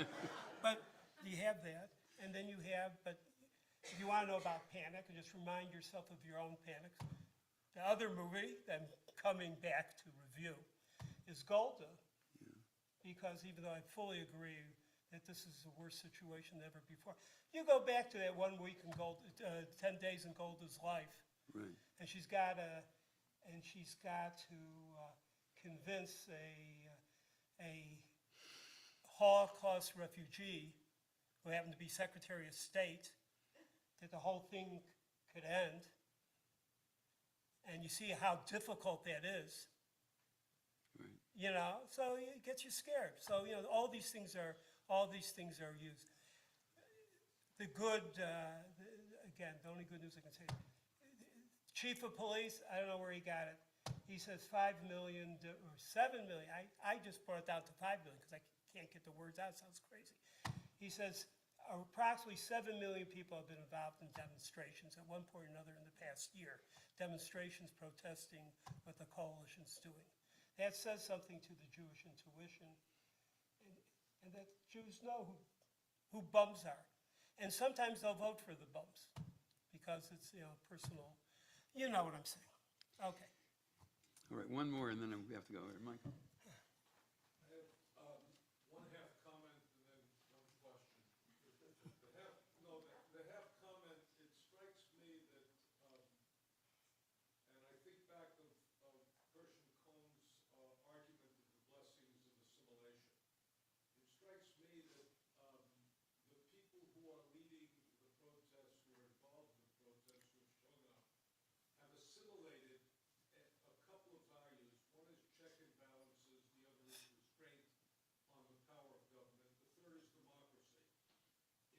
[SPEAKER 3] But you have that. And then you have, but if you want to know about panic, just remind yourself of your own panics. The other movie that I'm coming back to review is Golda. Because even though I fully agree that this is the worst situation ever before, you go back to that 1 week in 10 days in Golda's life.
[SPEAKER 2] Right.
[SPEAKER 3] And she's got to convince a Holocaust refugee who happened to be Secretary of State that the whole thing could end. And you see how difficult that is.
[SPEAKER 2] Right.
[SPEAKER 3] So it gets you scared. So all these things are used. The good, again, the only good news I can say. Chief of Police, I don't know where he got it. He says 5 million or 7 million. I just brought it down to 5 million because I can't get the words out. It sounds crazy. He says approximately 7 million people have been involved in demonstrations at one point or another in the past year. Demonstrations protesting what the coalition's doing. That says something to the Jewish intuition, and that Jews know who bums are. And sometimes they'll vote for the bums because it's personal. You know what I'm saying. Okay.
[SPEAKER 2] All right, one more, and then we have to go. Mike?
[SPEAKER 5] I have one half comment and then one question. The half comment, it strikes me that, and I think back of Gershom Cohn's argument of the blessings of assimilation. It strikes me that the people who are leading the protests, who are involved in the protests, who have shown up, have assimilated a couple of values. One is check and balances, the other is restraint on the power of government. The third is democracy,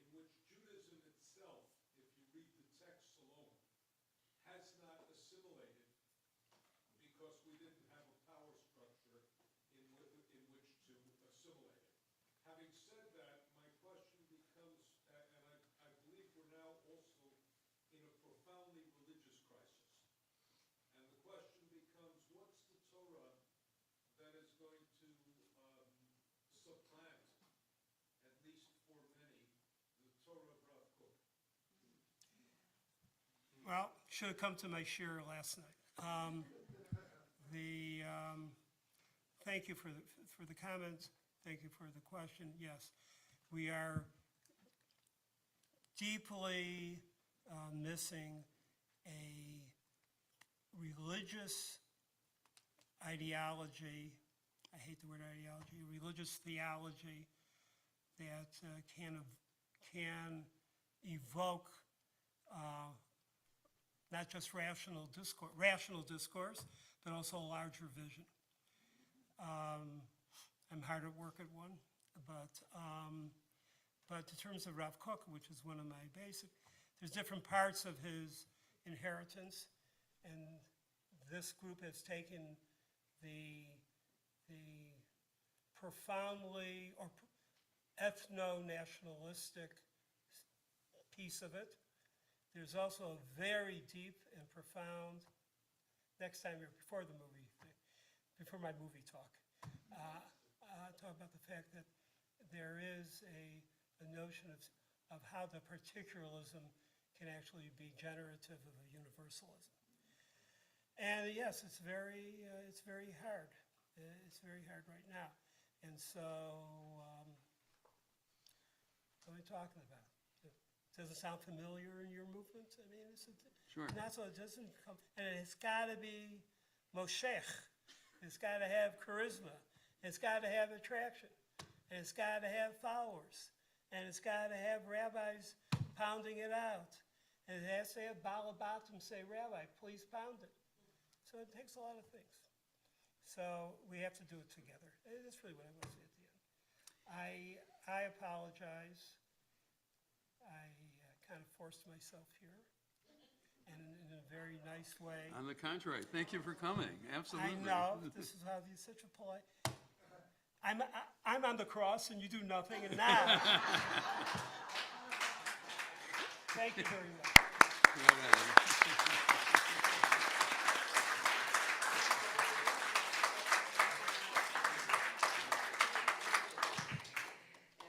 [SPEAKER 5] in which Judaism itself, if you read the texts alone, has not assimilated because we didn't have a power structure in which to assimilate it. Having said that, my question becomes, and I believe we're now also in a profoundly religious crisis. And the question becomes, what's the Torah that is going to supplant, at least for many, the Torah of Rav Kook?
[SPEAKER 3] Well, should have come to my share last night. Thank you for the comments. Thank you for the question. Yes, we are deeply missing a religious ideology. I hate the word ideology. A religious theology that can evoke not just rational discourse, but also a larger vision. I'm hard at work at one, but in terms of Rav Kook, which is one of my basic, there's different parts of his inheritance, and this group has taken the profoundly or ethno-nationalistic piece of it. There's also a very deep and profound, next time you're before the movie, before my movie talk, talk about the fact that there is a notion of how the particularism can actually be generative of a universalism. And yes, it's very hard. It's very hard right now. And so, what am I talking about? Does it sound familiar in your movement? I mean,
[SPEAKER 2] Sure.
[SPEAKER 3] Not so it doesn't come, and it's got to be moshech. It's got to have charisma. It's got to have attraction. And it's got to have followers. And it's got to have rabbis pounding it out. And it has to have Balabatim say, Rabbi, please pound it. So it takes a lot of things. So we have to do it together. That's really what I want to say at the end. I apologize. I kind of forced myself here, and in a very nice way.
[SPEAKER 2] On the contrary, thank you for coming. Absolutely.
[SPEAKER 3] I know, this is how you're such a polite. I'm on the cross and you do nothing, and now. Thank you very much.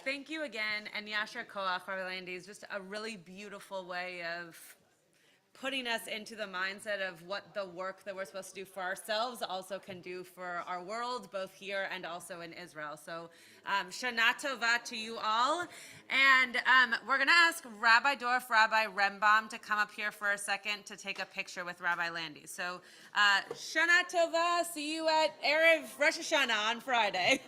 [SPEAKER 1] Thank you again, and Yasher Koach, Rabbi Landis, just a really beautiful way of putting us into the mindset of what the work that we're supposed to do for ourselves also can do for our world, both here and also in Israel. So, Shana Tova to you all. And we're going to ask Rabbi Dorf, Rabbi Rembam to come up here for a second to take a picture with Rabbi Landis. So, Shana Tova, see you at Erev Rosh Hashanah on Friday.